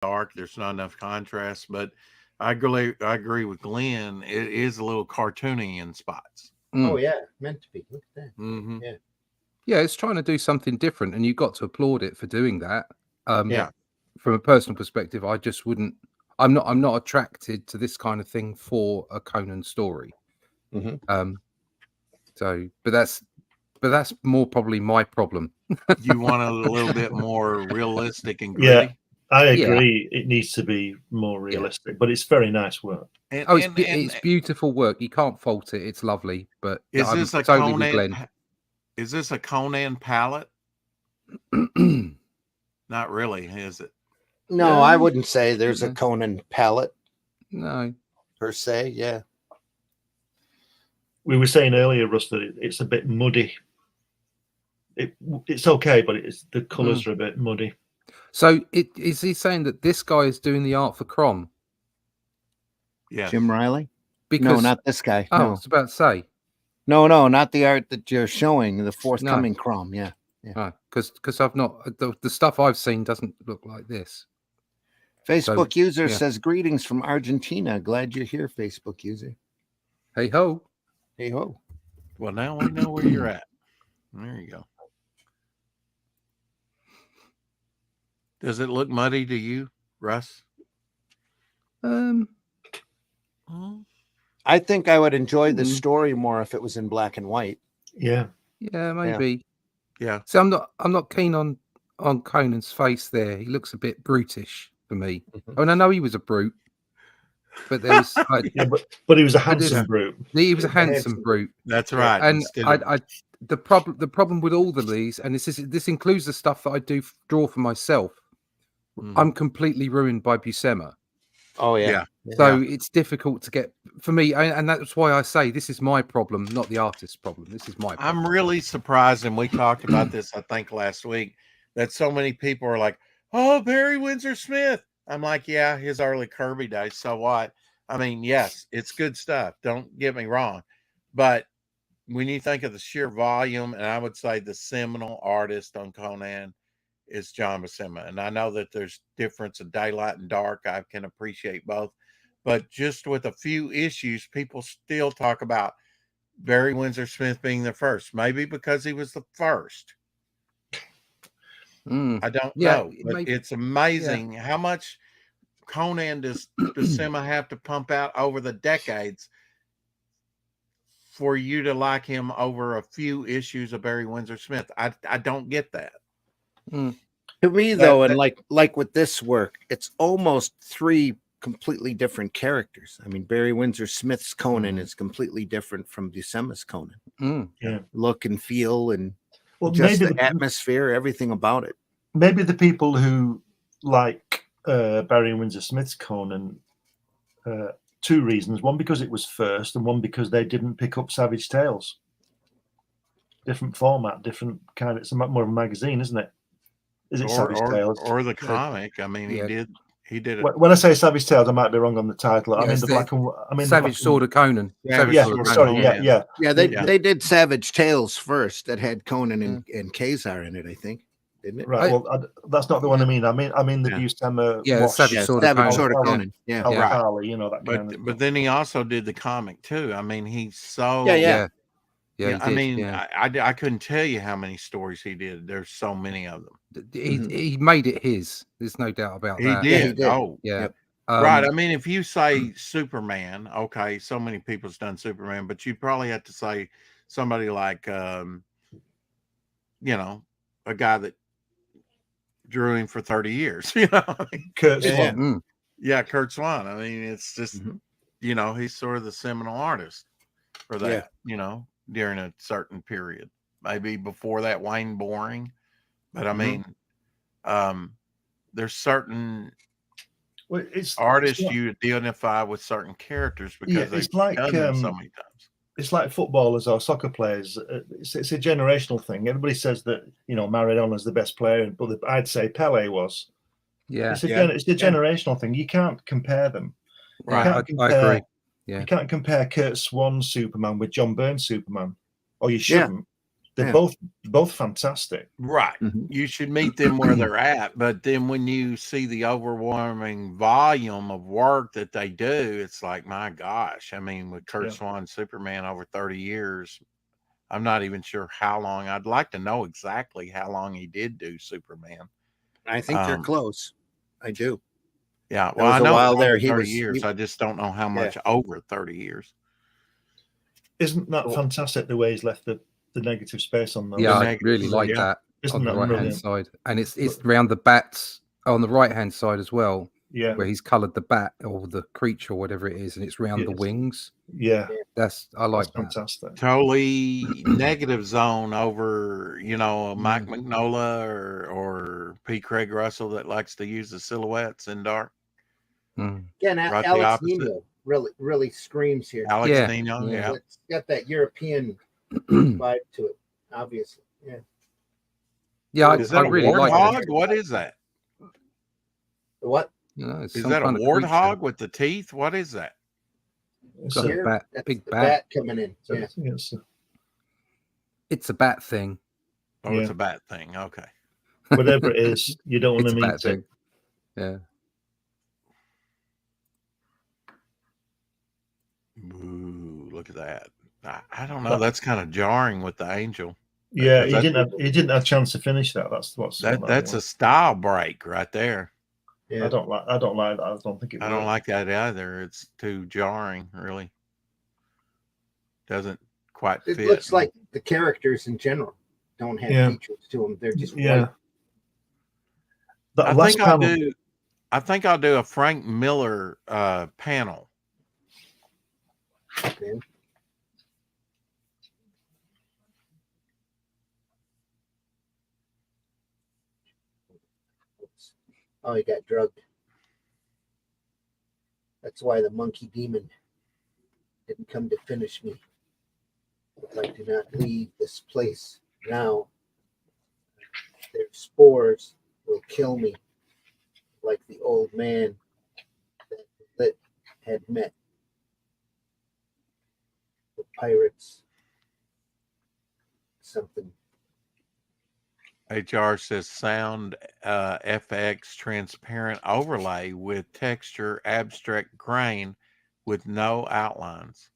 dark. There's not enough contrast, but I agree with Glenn. It is a little cartoony in spots. Oh Mm. yeah, meant to be. Look at that. Mm-hmm. Yeah. Yeah, it's trying to do something different, and you've got to applaud it for doing that. Yeah. From a personal perspective, I just wouldn't. I'm not attracted to this kind of thing for a Conan story. Mhm. So, but that's more probably my problem. You want it a little bit more realistic and Yeah, gritty. I Yeah. agree. It needs to be more Yeah. realistic, but it's very nice work. And, Oh, it's and, it's beautiful work. You can't fault it. It's lovely. But is I'm this a totally with Conan? Glenn. Is this a Conan palette? Not really, is it? No, Yeah. I wouldn't say there's a Yeah. Conan palette No. per se. Yeah. We were saying earlier, Russ, that it's a bit muddy. It's okay, but the colours are a bit muddy. So is he saying that this guy is doing the art for Crom? Yeah. Jim Riley? Because No, not this guy. I No. was about to say. No, not the art that you're showing, the No. forthcoming Crom. Yeah. Because I've not the stuff I've seen doesn't look like this. Facebook user yeah. says, greetings from Argentina. Glad you're here, Facebook user. Hey ho. Hey ho. Well, now we know where you're at. There you go. Does it look muddy to you, Russ? I think I would enjoy the Mm. story more if it was in black and white. Yeah. Yeah, maybe. Yeah. So I'm not keen on Conan's face there. He looks a bit brutish for me. I mean, I know he was a brute, but there was Yeah, but he was a But this- handsome brute. he was a handsome brute. That's right. And Instead of- the problem with all of these, and this includes the stuff that I do draw for myself. Mhm. I'm completely ruined by Buscema. Oh, Yeah. So it's difficult to get for me, and that's why I say this is my problem, not the artist's problem. This is my problem. I'm really surprised, and we talked about this, I think, last week, that so many people are like, "Oh, Barry Windsor Smith." I'm like, yeah, his early Kirby days. So what? I mean, yes, it's good stuff. Don't get me wrong, but when you think of the sheer volume, and I would say the seminal artist on Conan is John Buscema. And I know that there's difference of daylight and dark. I can appreciate both, but just with a few issues, people still talk about Barry Windsor Smith being the first, maybe because he was the first. I don't know, but maybe. it's amazing how much Conan does Buscema have to pump out over the decades for you to like him over a few issues of Barry Windsor Smith. I don't get that. To me, though, and like with this work, it's almost three completely different characters. I mean, Barry Windsor Smith's Conan is completely different from Buscema's Conan. Yeah. Look and feel and maybe the atmosphere, everything about it. Maybe the people who like Barry Windsor Smith's Conan, two reasons: one because it was first, and one because they didn't pick up Savage Tales. Different format, different kind. It's more of a magazine, isn't it? Is it Savage Tales or the comic? I mean, he did it. When I say Savage Tales, I might be wrong on the title. I Yeah, mean it's the the black and I mean Savage Sword of Conan. Savage Yeah, Sword of sorry, Conan. yeah. They did Savage Tales first that had Conan and Khazar in it, I think, didn't it? Right. Well, that's not the one I mean. I mean the Buscema. Savage Sword of Conan. Yeah. Right. You know that kind of. But then he also did the comic too. I mean, he's so Yeah, I mean, I couldn't tell you how many stories he did. There's so many of them. He made it his. There's no doubt about that. He did. did. Oh, Yeah. Yep. Right. I mean, if you say Superman, okay, so many people's done Superman, but you probably have to say somebody like, a guy that drew him for 30 years, Kurt Swan. Yeah, Kurt Swan. I mean, it's just, he's sort of the seminal artist for that, during a certain period. Maybe before that, Wayne Boring. But I mean, there's certain artists you identify with certain characters because they've done them so many times. It's like footballers or soccer players. It's a generational thing. Everybody says that Maradona's the best player, but I'd say Pele was. Yeah, it's a generational thing. You can't compare them. Right, I agree. Yeah, you can't compare Kurt Swan's Superman with John Byrne's Superman, or you shouldn't. They're both fantastic. Right. Mhm. You should meet them where they're at. But then when you see the overwhelming volume of work that they do, it's like, my gosh. I mean, with Kurt Swan's Superman over 30 years, I'm not even sure how long. I'd like to know exactly how long he did do Superman. I think they're close. I do. Yeah. Well, I was a know while it's there. over He 30 was- years. he- I just don't know how much over 30 years. Isn't that fantastic the way he's left the negative space on those? Yeah, I negative, really like yeah. that Isn't on the that right hand brilliant? side, and it's around the bats on the right hand side as well. Yeah. Where he's coloured the bat or the creature or whatever it is, and it's round the Yes. wings. Yeah. I like That's that. fantastic. Totally negative zone over, Mike Mm. Mignola or P. Craig Russell that likes to use the silhouettes in dark. Mm. Again, Right, the Alex opposite. Nino really screams here. Alex Yeah, Nino, yeah. It's got that European vibe to it, obviously. Yeah. Yeah, Is that I a really like warthog? it. What is that? The what? It's Is some that a kind of creature. warthog with the teeth? What is that? It's Got a- a bat, That's big the bat. bat coming in. I Yeah. think it's It's a bat thing. Oh, it's Yeah. a bat thing. Okay. whatever it is, you don't want It's to a bat meet it. thing. Yeah. Ooh, look at that. I don't know. That's kind of jarring with the angel. Yeah, Because he didn't have a chance to finish that. That's what's that's a style break right there. Yeah. I don't like that. I don't think it I don't works. like that either. It's too jarring, really. Doesn't quite It fit. looks like the characters in general don't have features to them. They're just Yeah. white. That I last think I'll panel, do. I think I'll do a Frank Miller panel. Okay. Oh, he got drugged. That's why the monkey demon didn't come to finish me. If I do not leave this place now, their spores will kill me, like the old man that Lit had met. The pirates. Something. HR says sound FX transparent overlay with texture abstract grain with no outlines.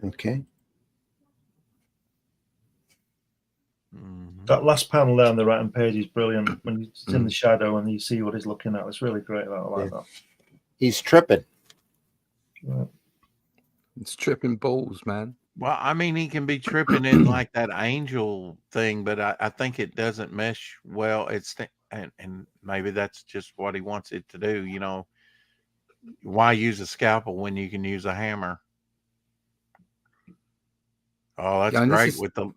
Okay. Mhm. that last panel there on the right hand page is brilliant. When it's in the shadow and you see what he's looking at, it's really great. I like that. He's tripping. Right. It's tripping balls, man. Well, I mean, he can be tripping in like that angel thing, but I think it doesn't mesh well. And maybe that's just what he wants it to do. Why use a scalpel when you can use a hammer? Oh, that's Yeah, and this great is- with the.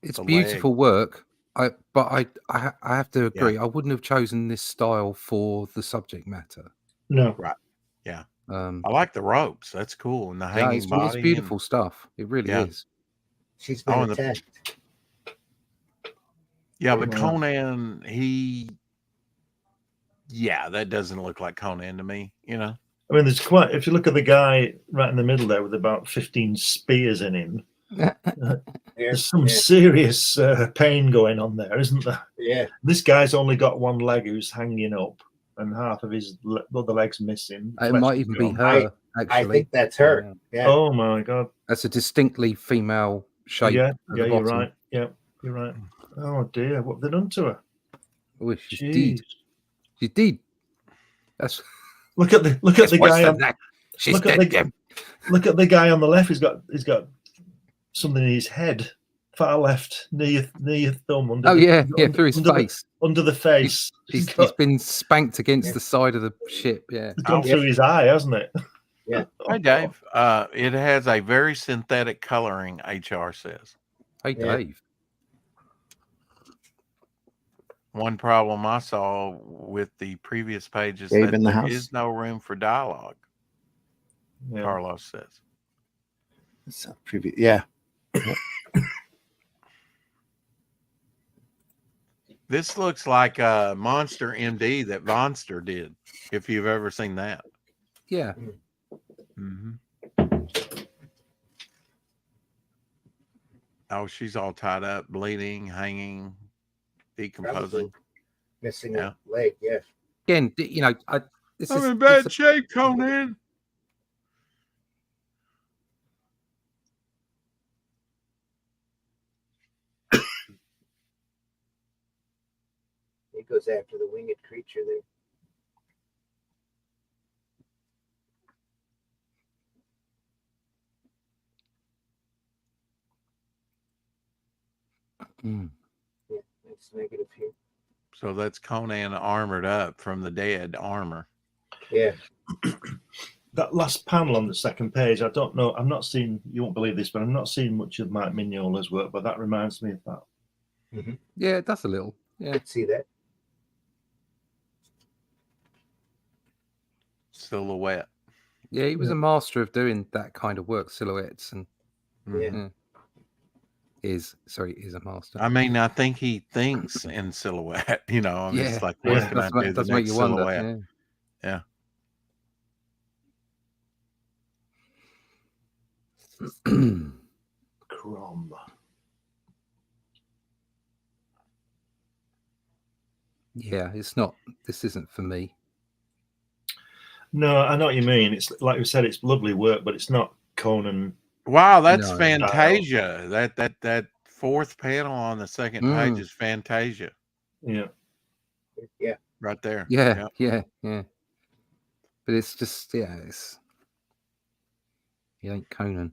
It's the beautiful work. But I have to agree. Yeah. I wouldn't have chosen this style for the subject matter. No. Yeah, Um, I like the ropes. That's cool, and the yeah, hanging it's body. beautiful stuff. It really Yeah. is. She's been and attacked. Yeah, but Wow. Conan, that doesn't look like Conan to me. I mean, there's quite. If you look at the guy right in the middle there with about 15 spears in him, there's some serious pain going on there, isn't there? Yeah. This guy's only got one leg who's hanging up, and half of his other leg's missing. It Flesh might is even be gone. her. I Actually, think that's her. Yeah. Oh my god! That's a distinctly female shape. Yeah, at the yeah, you're bottom. right. Yeah, you're right. Oh dear, what have they done to her? Oh, she Jeez. did. She did. That's Look at the that's worse guy. than that. She's look at dead. the- Jim. Look at the guy on the left. He's got something in his head, far left, near your thumb. Under Oh the, yeah, under, through his under face. under the face. He's got- been spanked against the side of the ship. Yeah. it's gone Oh. through his eye, hasn't it? Yeah. Hey, Dave. It has a very synthetic coloring. HR says. Hey Yeah. Dave. One problem I saw with the previous page is Dave that in the there house. is no room for dialogue. Yeah. Carlos says. It's a preview. Yeah. This looks like a Monster MD that Vonster did, if you've ever seen that. Yeah. Mm-hmm. Oh, she's all tied up, bleeding, hanging, decomposing. Missing Yeah. a leg, yeah. Again, you know, this I'm is in bad shape, Conan. He goes after the winged creature there. Mm. Yeah, that's negative here. So that's Conan armored up from the dead armor. Yeah. That last panel on the second page, I don't know. I'm not seeing. You won't believe this, but I'm not seeing much of Mike Mignola's work. But that reminds me of that. Mm-hmm. Yeah, it does a little. Yeah. See that? Silhouette. Yeah, he was a master of doing that kind of work, silhouettes, and Yeah. is a master. I mean, I think he thinks in silhouette. You know, I mean, Yeah. it's like, Yeah. what can I do? The Does make next you wonder. silhouette. Yeah. Crom. Yeah, it's not. This isn't for me. No, I know what you mean. It's like we said, it's lovely work, but it's not Conan. Wow, that's No. Fantasia. That fourth panel on the second page is Fantasia. Yeah. Yeah. Right there. Yeah. But it's just, it's he ain't Conan.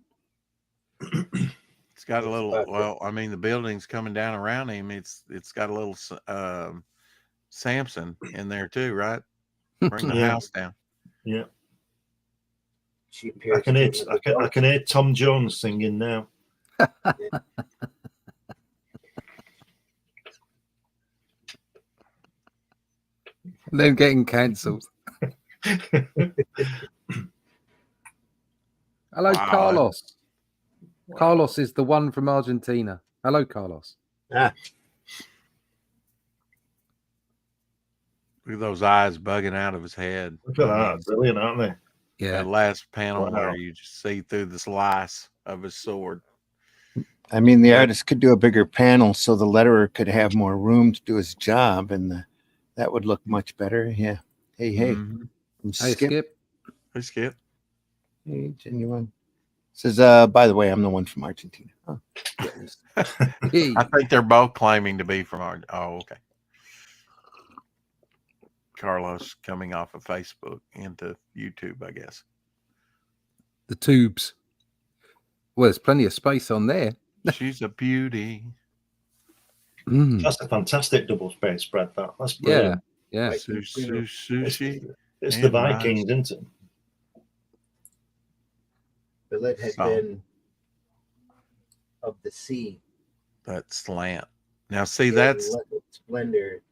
It's got a little. Well, I mean, the building's coming down around him. It's got a little Samson in there too, right? Bring the house down. Yeah. She appears. I can hear Tom Jones singing now. Them getting cancelled. Hello, Wow. Carlos. Carlos is the one from Argentina. Hello, Carlos. Ah. Look at those eyes bugging out of his head. Look at that. Brilliant, aren't they? Yeah. That last panel Wow. where you just see through the slice of his sword. I mean, the artist could do a bigger panel so the letterer could have more room to do his job, and that would look much better. Yeah. Hey. Mhm. I'm Hey, Skip. Skip. Hey, Skip. Hey, Genuine. Says, by the way, I'm the one from Argentina. Oh. Hey. I think they're both claiming to be from our. Oh, okay. Carlos coming off of Facebook into YouTube, I guess. The tubes. Well, there's plenty of space on there. She's a beauty. That's a fantastic double space spread. That's brilliant. Yeah. Sushi. It's And the Vikings, isn't it? Billet had been of the sea. That slant. Now, see, that's splendor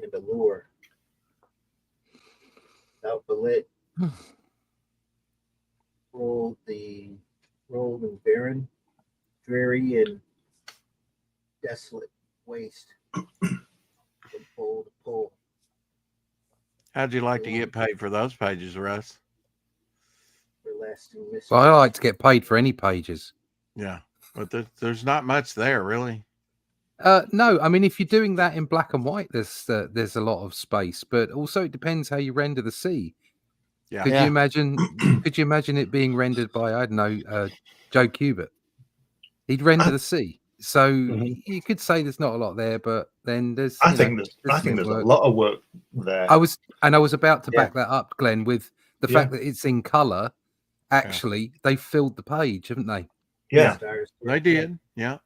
and allure. Without Billet, rolled and barren, dreary and desolate waste from pole to pole. how'd you like to get paid for those pages, Russ? Everlasting mystery. Well, I like to get paid for any pages. Yeah, but there's not much there, really. No, I mean, if you're doing that in black and white, there's a lot of space, but also it depends how you render the sea. Yeah. Could you imagine? Could you imagine it being rendered by, I don't know, Joe Kubert? He'd render the sea, so you could say there's not a lot there, but then there's. I think there's a lot of work there. I was about to back that up, Glenn, with the fact that it's in color. Actually, they filled the page, haven't they? Yeah, They did. Yeah.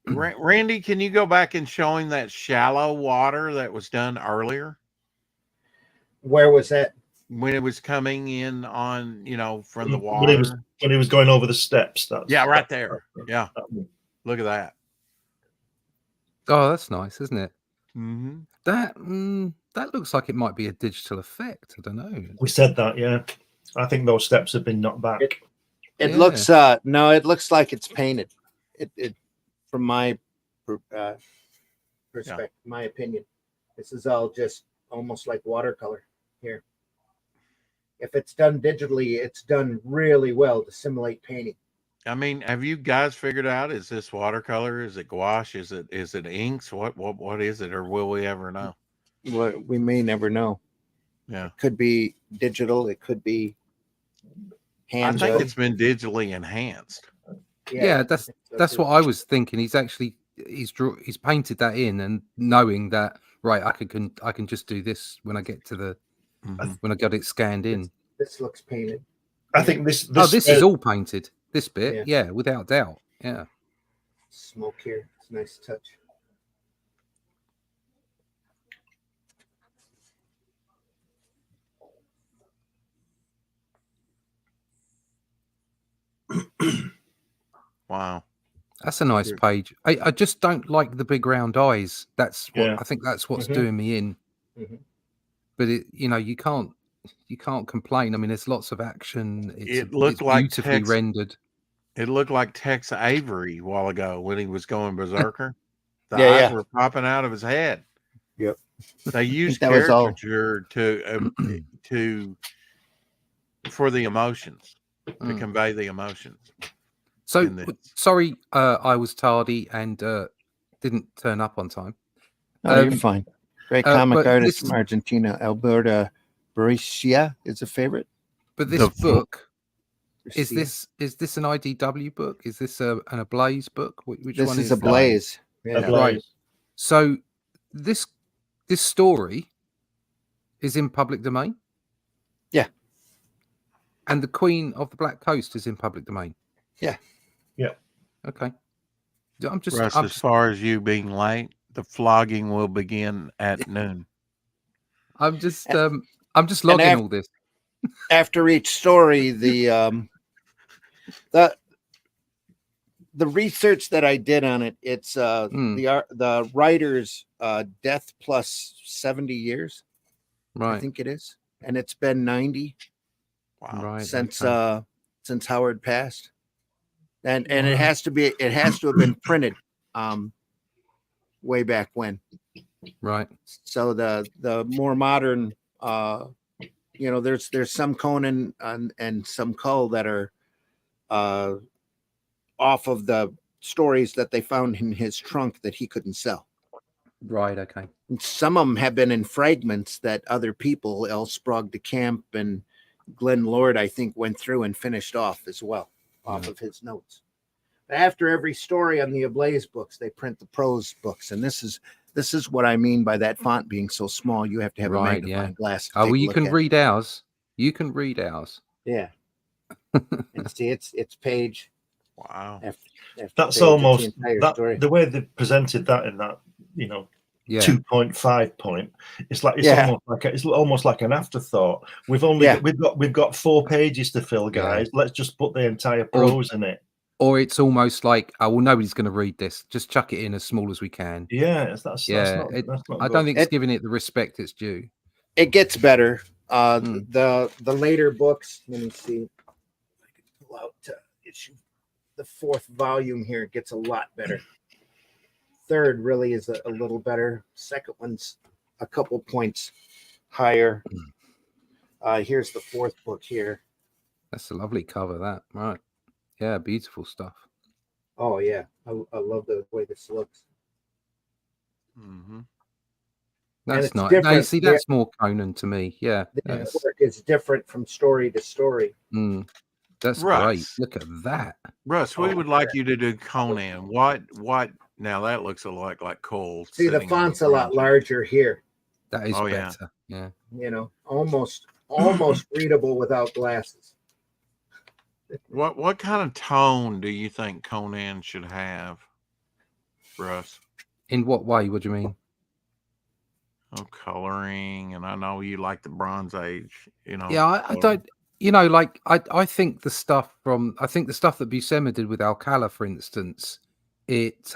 Randy, can you go back and show him that shallow water that was done earlier? Where was that? When it was coming in on, from the water. When he was going over the steps. Right there. Yeah. Look at that. Oh, that's nice, isn't it? Mm-hmm. That looks like it might be a digital effect. I don't know. We said that, yeah. I think those steps have been knocked back. It looks no, it looks like it's painted. It from my perspective, my opinion. This is all just almost like watercolor here. If it's done digitally, it's done really well to simulate painting. I mean, have you guys figured out, is this watercolor? Is it gouache? Is it inks? What is it? Or will we ever know? Well, we may never know. Yeah. It could be digital. It could be hand. I think it's been digitally enhanced. Yeah, that's what I was thinking. He's painted that in, and knowing that, right, I can just do this when I get to the when I got it scanned in. This looks painted. I think this is all painted. This bit, yeah, without doubt. Yeah. Smoke here. It's a nice touch. Wow. That's a nice page. I just don't like the big round eyes. That's what I think that's what's doing me in. But you can't complain. I mean, there's lots of action. It's like beautifully rendered. It looked like Tex Avery a while ago when he was going berserker. The eyes were popping out of his head. Yep. They used caricature to for the emotions, to convey the emotions. So sorry, I was tardy and didn't turn up on time. Oh, you're fine. Great comic artist from Argentina, Alberta Baricia is a favorite. But this book, is this an IDW book? Is this an Ablaze book? Which one is Ablaze? Yeah. Ablaze. Right. So this story is in public domain. Yeah. And the Queen of the Black Coast is in public domain. Yeah. Yeah. Okay. Russ, as far as you being late, the flogging will begin at noon. I'm just logging all this. After each story, the research that I did on it, it's the writer's death plus 70 years. Right. I think it is. And it's been 90 since Howard passed. And it has to have been printed way back when. Right. So the more modern there's some Conan and some Cull that are off of the stories that they found in his trunk that he couldn't sell. Right. Okay. And some of them have been in fragments that other people, L. Sprague de Camp and Glenn Lord, I think, went through and finished off as well, off of his notes. After every story on the Ablaze books, they print the prose books, and this is what I mean by that font being so small. You have to have a magnifying glass. Oh, well, you can read ours. You can read ours. Yeah. And see, it's page. Wow. After that's page almost the way they presented that in that 2.5 point. It's almost like an afterthought. We've got 4 pages to fill, guys. Let's just put the entire prose in it. Or it's almost like, oh well, nobody's going to read this. Just chuck it in as small as we can. Yeah, that's not I don't think it's giving it the respect it's due. It gets better. The later books. Let me see. I can pull out issue. The 4th volume here gets a lot better. 3rd really is a little better. 2nd one's a couple points higher. Here's the 4th book here. That's a lovely cover. That right. Yeah, beautiful stuff. Oh yeah, I love the way this looks. Mm-hmm. That's nice. No, you see, that's more Conan to me. Yeah, the work is different from story to story. That's great. Look at that, Russ. We would like you to do Conan. What? Now that looks a lot like Cole. See, the font's a lot larger here. That is better. Yeah. Almost readable without glasses. What kind of tone do you think Conan should have, Russ? In what way? What do you mean? Oh, coloring, and I know you like the Bronze Age. Yeah, I don't. Like I think the stuff that Buscema did with Alcala, for instance, it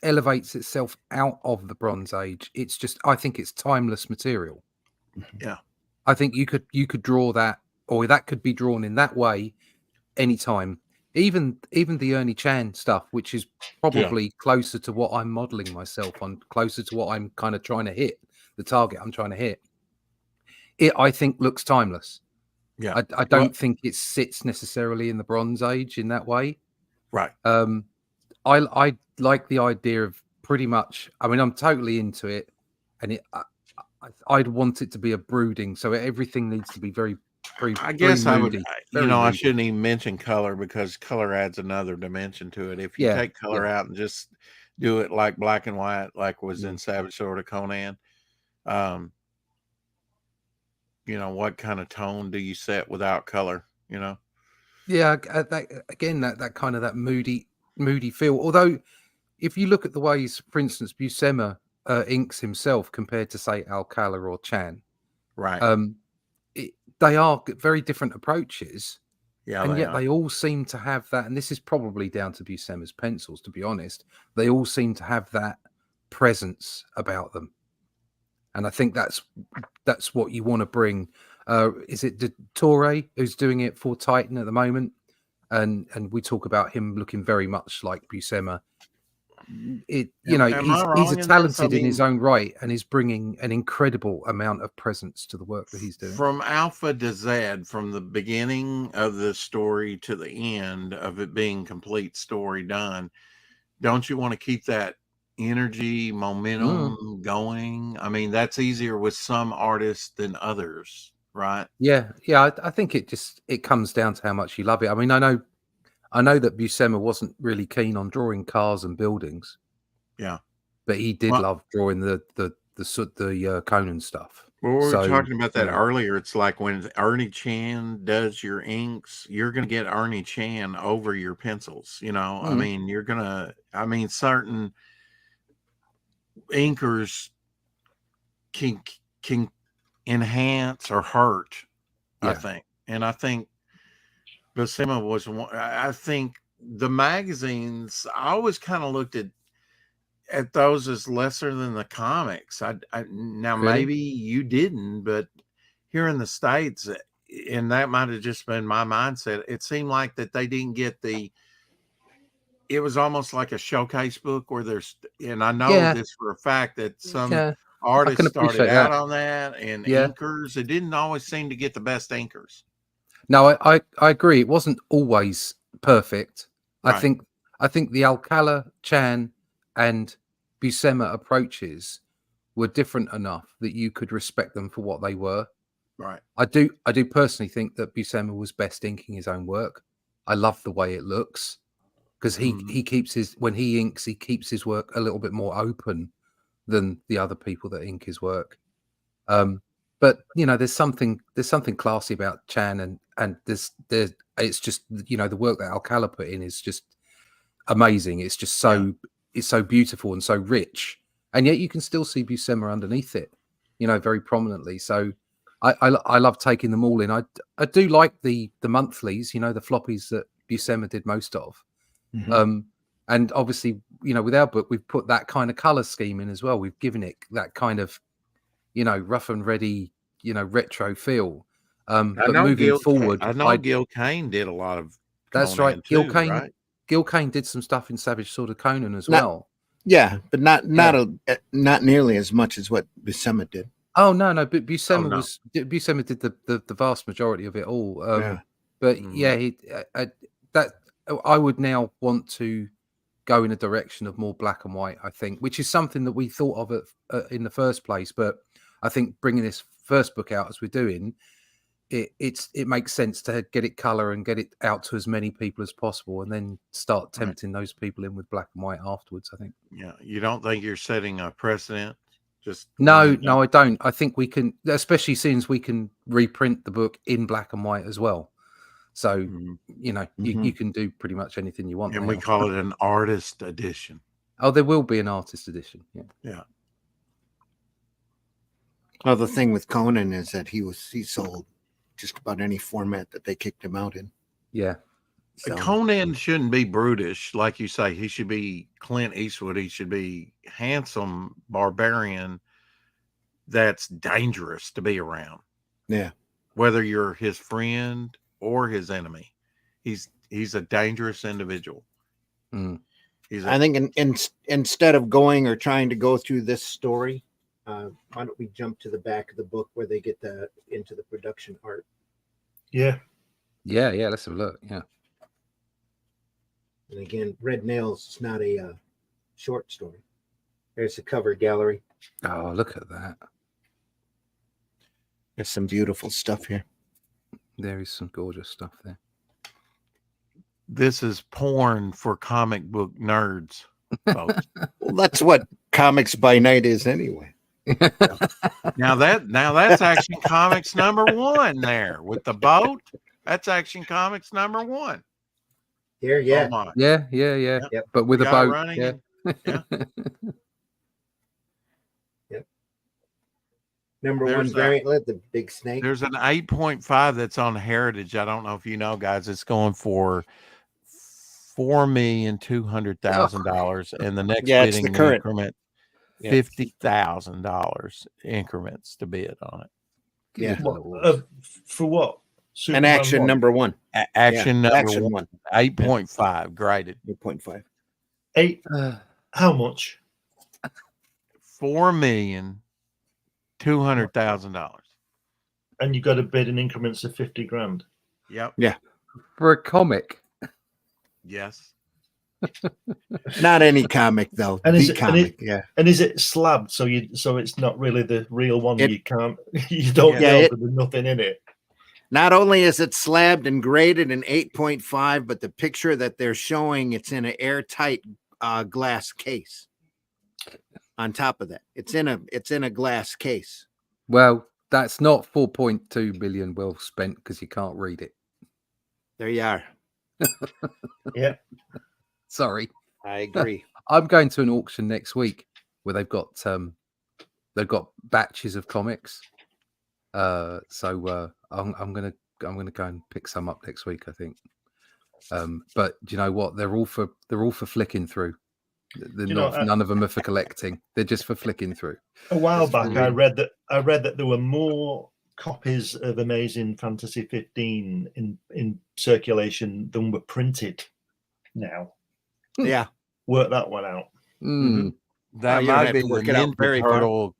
elevates itself out of the Bronze Age. It's just, I think it's timeless material. Yeah, I think you could draw that, or that could be drawn in that way anytime. even the Ernie Chan stuff, which is probably closer to what I'm modeling myself on, closer to what I'm kind of trying to hit, the target I'm trying to hit. It, I think, looks timeless. Yeah, I don't think it sits necessarily in the Bronze Age in that way. Right. I like the idea of pretty much. I mean, I'm totally into it, and I'd want it to be a brooding. So everything needs to be very I guess very I would. moody, You very know, I moody. shouldn't even mention color because color adds another dimension to it. If you take color out and just do it like black and white, like was in Savage Sword of Conan, you know, what kind of tone do you set without color? You know. Yeah, that kind of that moody feel. Although, if you look at the ways, for instance, Buscema inks himself compared to, say, Alcala or Chan, right? They are very different approaches, and yet they all seem to have that. And this is probably down to Buscema's pencils, to be honest. They all seem to have that presence about them, and I think that's what you want to bring. Is it Torre who's doing it for Titan at the moment? And we talk about him looking very much like Buscema. He's talented in his own right, and is bringing an incredible amount of presence to the work that he's doing. From Alpha to Z, from the beginning of the story to the end of it being complete story done, don't you want to keep that energy, momentum going? I mean, that's easier with some artists than others, right? Yeah. I think it comes down to how much you love it. I mean, I know that Buscema wasn't really keen on drawing cars and buildings. Yeah, but he did love drawing the Conan stuff. Well, we were talking about that earlier. It's like when Ernie Chan does your inks, you're going to get Ernie Chan over your pencils. You know, I mean, certain inkers can enhance or hurt. I think, and I think Buscema was one. I think the magazines, I always kind of looked at those as lesser than the comics. Maybe you didn't, but here in the States, and that might have just been my mindset, it seemed like that they didn't get it was almost like a showcase book where and I know this for a fact that some artists started out on that, and inkers, it didn't always seem to get the best inkers. No, I agree. It wasn't always perfect. Right. I think the Alcala, Chan, and Buscema approaches were different enough that you could respect them for what they were. Right. I do personally think that Buscema was best inking his own work. I love the way it looks because he keeps when he inks, he keeps his work a little bit more open than the other people that ink his work. But you know, there's something classy about Chan, and it's just, you know, the work that Alcala put in is just amazing. It's just it's so beautiful and so rich, and yet you can still see Buscema underneath it, you know, very prominently. So I love taking them all in. I do like the monthlies, you know, the floppies that Buscema did most of. And obviously, you know, with our book, we've put that kind of color scheme in as well. We've given it that kind of, you know, rough and ready, you know, retro feel. But moving forward, I know Gil Kane did a lot of that's Conan right. too, Gil Kane did some stuff in Savage Sword of Conan as well. Yeah, but not nearly as much as what Buscema did. Oh no, but Buscema did the vast majority of it all. But I would now want to go in a direction of more black and white, I think, which is something that we thought of in the first place. But I think bringing this first book out as we're doing, it makes sense to get it color and get it out to as many people as possible, and then start tempting those people in with black and white afterwards. I think. Yeah, you don't think you're setting a precedent? No, I don't. I think we can, especially since we can reprint the book in black and white as well. So you know, you can do pretty much anything you want. And we call it an artist edition. Oh, there will be an artist edition. Yeah. Well, the thing with Conan is that he sold just about any format that they kicked him out in. Yeah. So, Conan shouldn't be brutish, like you say. He should be Clint Eastwood. He should be handsome barbarian that's dangerous to be around. Yeah. Whether you're his friend or his enemy. He's a dangerous individual. Mm. I think instead of going or trying to go through this story, why don't we jump to the back of the book where they get into the production art? Yeah. Yeah. Let's have a look. Yeah. And again, Red Nails is not a short story. There's the cover gallery. Oh, look at that. There's some beautiful stuff here. There is some gorgeous stuff there. This is porn for comic book nerds, folks. Well, that's what Comics by Night is anyway. Now that's Action Comics #1 there with the boat. That's Action Comics #1. Here, yeah. Oh my. Yeah. Yep. But with a Got it boat. running Yeah. yeah. Yep. Number There's one variant, the big snake. There's an 8.5 that's on Heritage. I don't know if you know, guys. It's going for $4,200,000, and the next Yeah, it's bidding the current. increment Yeah. $50,000 increments to bid on it. Yeah. For what? An Action number one. Action number Action one. 8.5 graded. 8.5. 8. How much? $4,200,000. And you got to bid in increments of 50 grand. Yep. Yeah. For a comic. Yes. Not any comic though. And the is it, comic. And is it slabbed so it's not really the real one? You don't know there's nothing in it. Not only is it slabbed and graded in 8.5, but the picture that they're showing, it's in an airtight glass case. On top of that, it's in a glass case. Well, that's not 4.2 billion well spent because you can't read it. There you are. Yeah. Sorry. I agree. I'm going to an auction next week where they've got batches of comics. So I'm gonna go and pick some up next week, I think. But do you know what? They're all for flicking through. None of them are for collecting. They're just for flicking through. A while back, I read that there were more copies of Amazing Fantasy 15 in circulation than were printed now. Yeah. Work that one out. Mm. That might be the Ninja Turtle.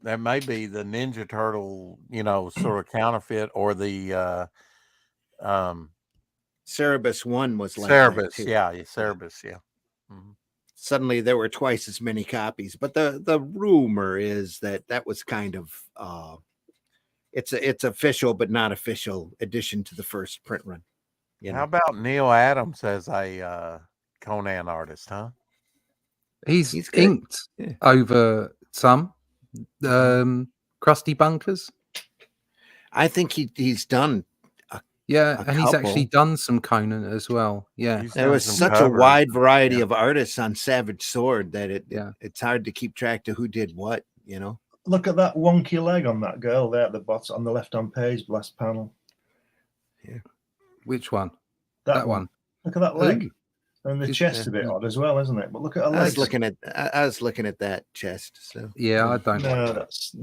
That may be the Ninja Turtle, sort of counterfeit, or the Cerebus 1 was like Cerebus. that too. Yeah, Cerebus. Yeah. Mm-hmm. Suddenly there were twice as many copies, but the rumor is that was kind of it's official but not official addition to the first print run. How about Neil Adams as a Conan artist, huh? He's inked over some Crusty Bunkers. I think he's done. He's actually done some Conan as well. Yeah, there was such a wide variety of artists on Savage Sword that it's hard to keep track of who did what. Look at that wonky leg on that girl there at the bottom on the left-hand page, last panel. Yeah. Which one? That one. Look at that leg. Ooh. And the chest a bit odd as well, isn't it? But look at her legs. I was looking at that chest. So yeah, I don't. That's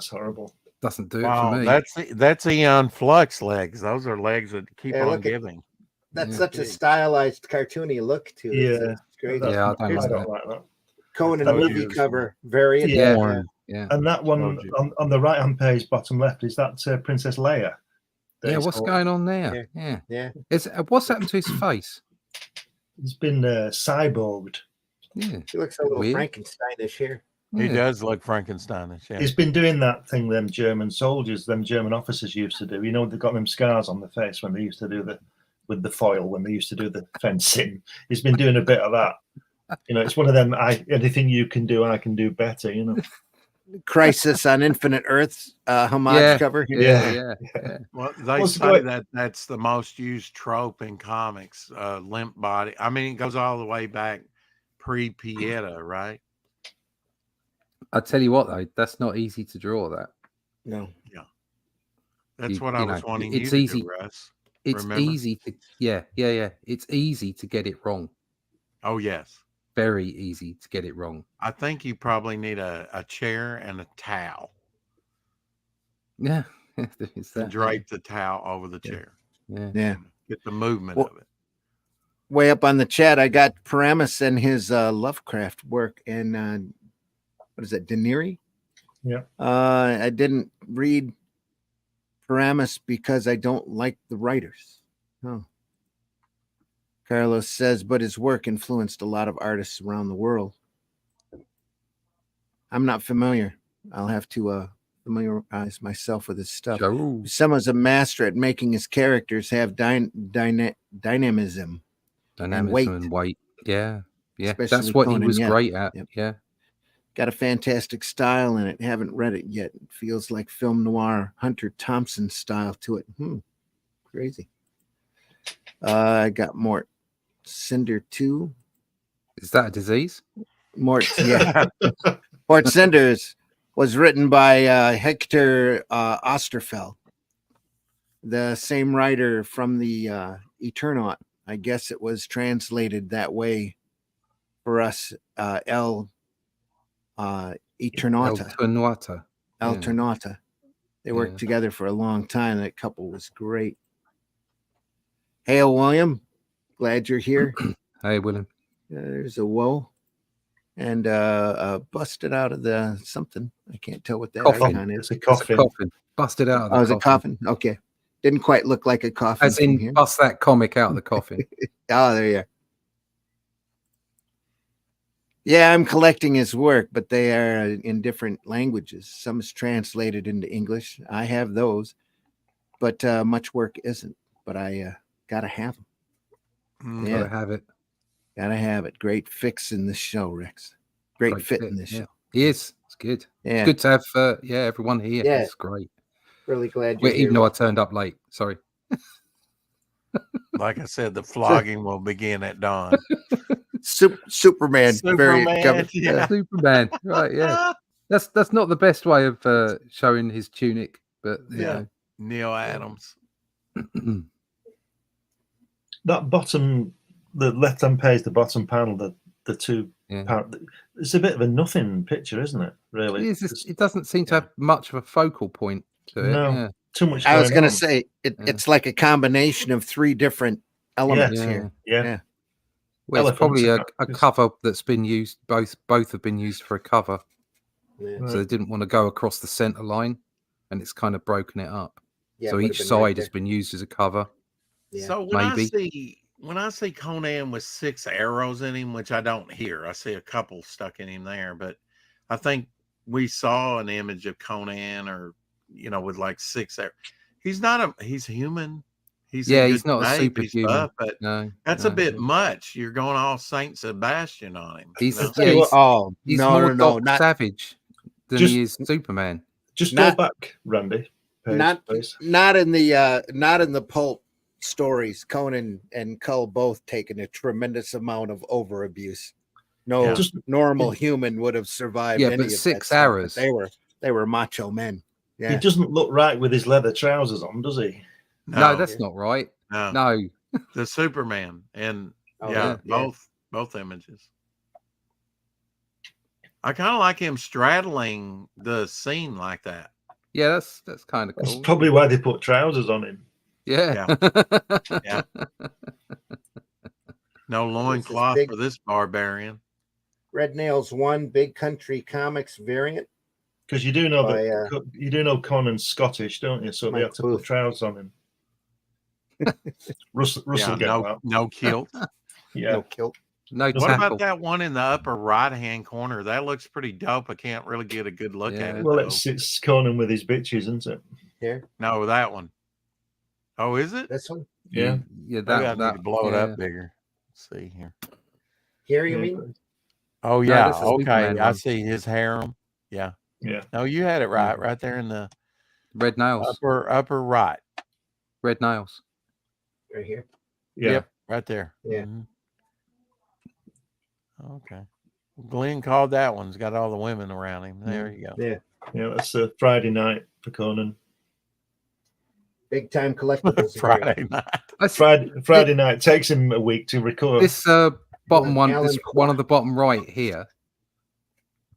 horrible. Doesn't do it for me. That's Eon Flux legs. Those are legs that keep on giving. That's such a stylized, cartoony look to it. Yeah, it's great. Yeah, I don't like that. Conan movie cover, variant. Yeah. And that one on the right-hand page, bottom left, is that Princess Leia? Yeah, what's going on there? Yeah. What's happened to his face? He's been cyborged. Yeah, he looks a little Frankensteinish here. He does look Frankensteinish. Yeah. He's been doing that thing them German officers used to do. They've got them scars on the face when they used to do with the foil, when they used to do the fencing. He's been doing a bit of that. It's one of them. Anything you can do, I can do better. Crisis on Infinite Earths homage cover. Yeah. Well, they say that's the most used trope in comics. Limp body. I mean, it goes all the way back pre-Pieta, right? I tell you what, though, that's not easy to draw. That. No. Yeah. That's what I was wanting. It's you easy. To do, Russ. It's Remember? easy to. Yeah. It's easy to get it wrong. Oh yes. Very easy to get it wrong. I think you probably need a chair and a towel. Yeah. And drape the towel over the chair. Yeah. Get the movement of it. way up on the chat, I got Paramus and his Lovecraft work, and what is it, Daenerys? Yeah. I didn't read Paramus because I don't like the writers. Oh. Carlos says, but his work influenced a lot of artists around the world. I'm not familiar. I'll have to familiarize myself with his stuff. Sure. Someone's a master at making his characters have dynamism. Dynamism and weight. Yeah. Yeah. Especially That's what Conan, he was yeah. great at. Yep. Yeah. Got a fantastic style in it. Haven't read it yet. It feels like film noir, Hunter Thompson style to it. Crazy. I got Mort Cinder 2. Is that a disease? Mort, yeah. Mort Cinders was written by Hector Osterfeld, the same writer from the Eternaut. I guess it was translated that way for us. El Eternauta. Alternata. They worked together for a long time. That couple was great. Hail, William. Glad you're here. Hey, William. There's a woe. And busted out of the something. I can't tell what that coffin. icon is. It's a coffin. It's a coffin. Busted out of the coffin. Oh, it's a coffin? Okay. Didn't quite look like a coffin. As in, bust that comic out of the coffin. Oh, there you are. Yeah, I'm collecting his work, but they are in different languages. Some is translated into English. I have those, but much work isn't. But I gotta have them. Yeah. Gotta have it. Gotta have it. Great fix in this show, Rex. Great fit in this show. He is. It's good. Yeah. It's good to have everyone here. Yeah. It's great. Really glad you're here. Even though I turned up late. Sorry. Like I said, the flogging will begin at dawn. Superman. Yeah. Superman. Right, yeah. That's not the best way of showing his tunic, but you know. Neil Adams. That bottom, the left-hand page, the bottom panel, the two. It's a bit of a nothing picture, isn't it? Really, it doesn't seem to have much of a focal point to it. No, too much. I was going to say it's like a combination of three different elements here. Yeah. Well, it's probably a cover that's been used. Both have been used for a cover, so they didn't want to go across the center line, and it's kind of broken it up. Yeah, so each side has been used as a cover. Yeah. So when I see Conan with 6 arrows in him, which I don't hear, I see a couple stuck in him there, but I think we saw an image of Conan, or with like 6 arrows. He's human. He's not a superhuman, but that's a bit much. You're going all Saint Sebastian on him. He's more savage than he is Superman. Just go back, Randy. Not in the pulp stories. Conan and Cull both taken a tremendous amount of over abuse. No normal human would have survived. Yeah, any but of 6 that arrows. They were macho men. Yeah. He doesn't look right with his leather trousers on, does he? No, that's not right. No. The Superman and both images. I kind of like him straddling the scene like that. Yeah, that's kind of cool. That's probably why they put trousers on him. Yeah. No loincloth for this barbarian. Red Nails 1 Big Country Comics variant. Because you do know Conan's Scottish, don't you? So they have to put trousers on him. Russell no kilt. No kilt. No. What about that one in the upper right-hand corner? That looks pretty dope. I can't really get a good look at it. Well, it's Conan with his bitches, isn't it? Here. No, that one. Oh, is it? This one? Yeah. Yeah, that need to blow it up bigger. Let's see here. Here, you mean? Oh yeah. No, okay. I see his harem. Yeah. Yeah. No, you had it right there in the red nails. Upper right. Red nails. Right here. Yeah. Yep, right there. Yeah. Okay. Glenn called that one. He's got all the women around him. There you go. Yeah. Yeah, that's a Friday night for Conan. Big time collectibles. Friday night. Friday night takes him a week to record. This bottom one, one of the bottom right here.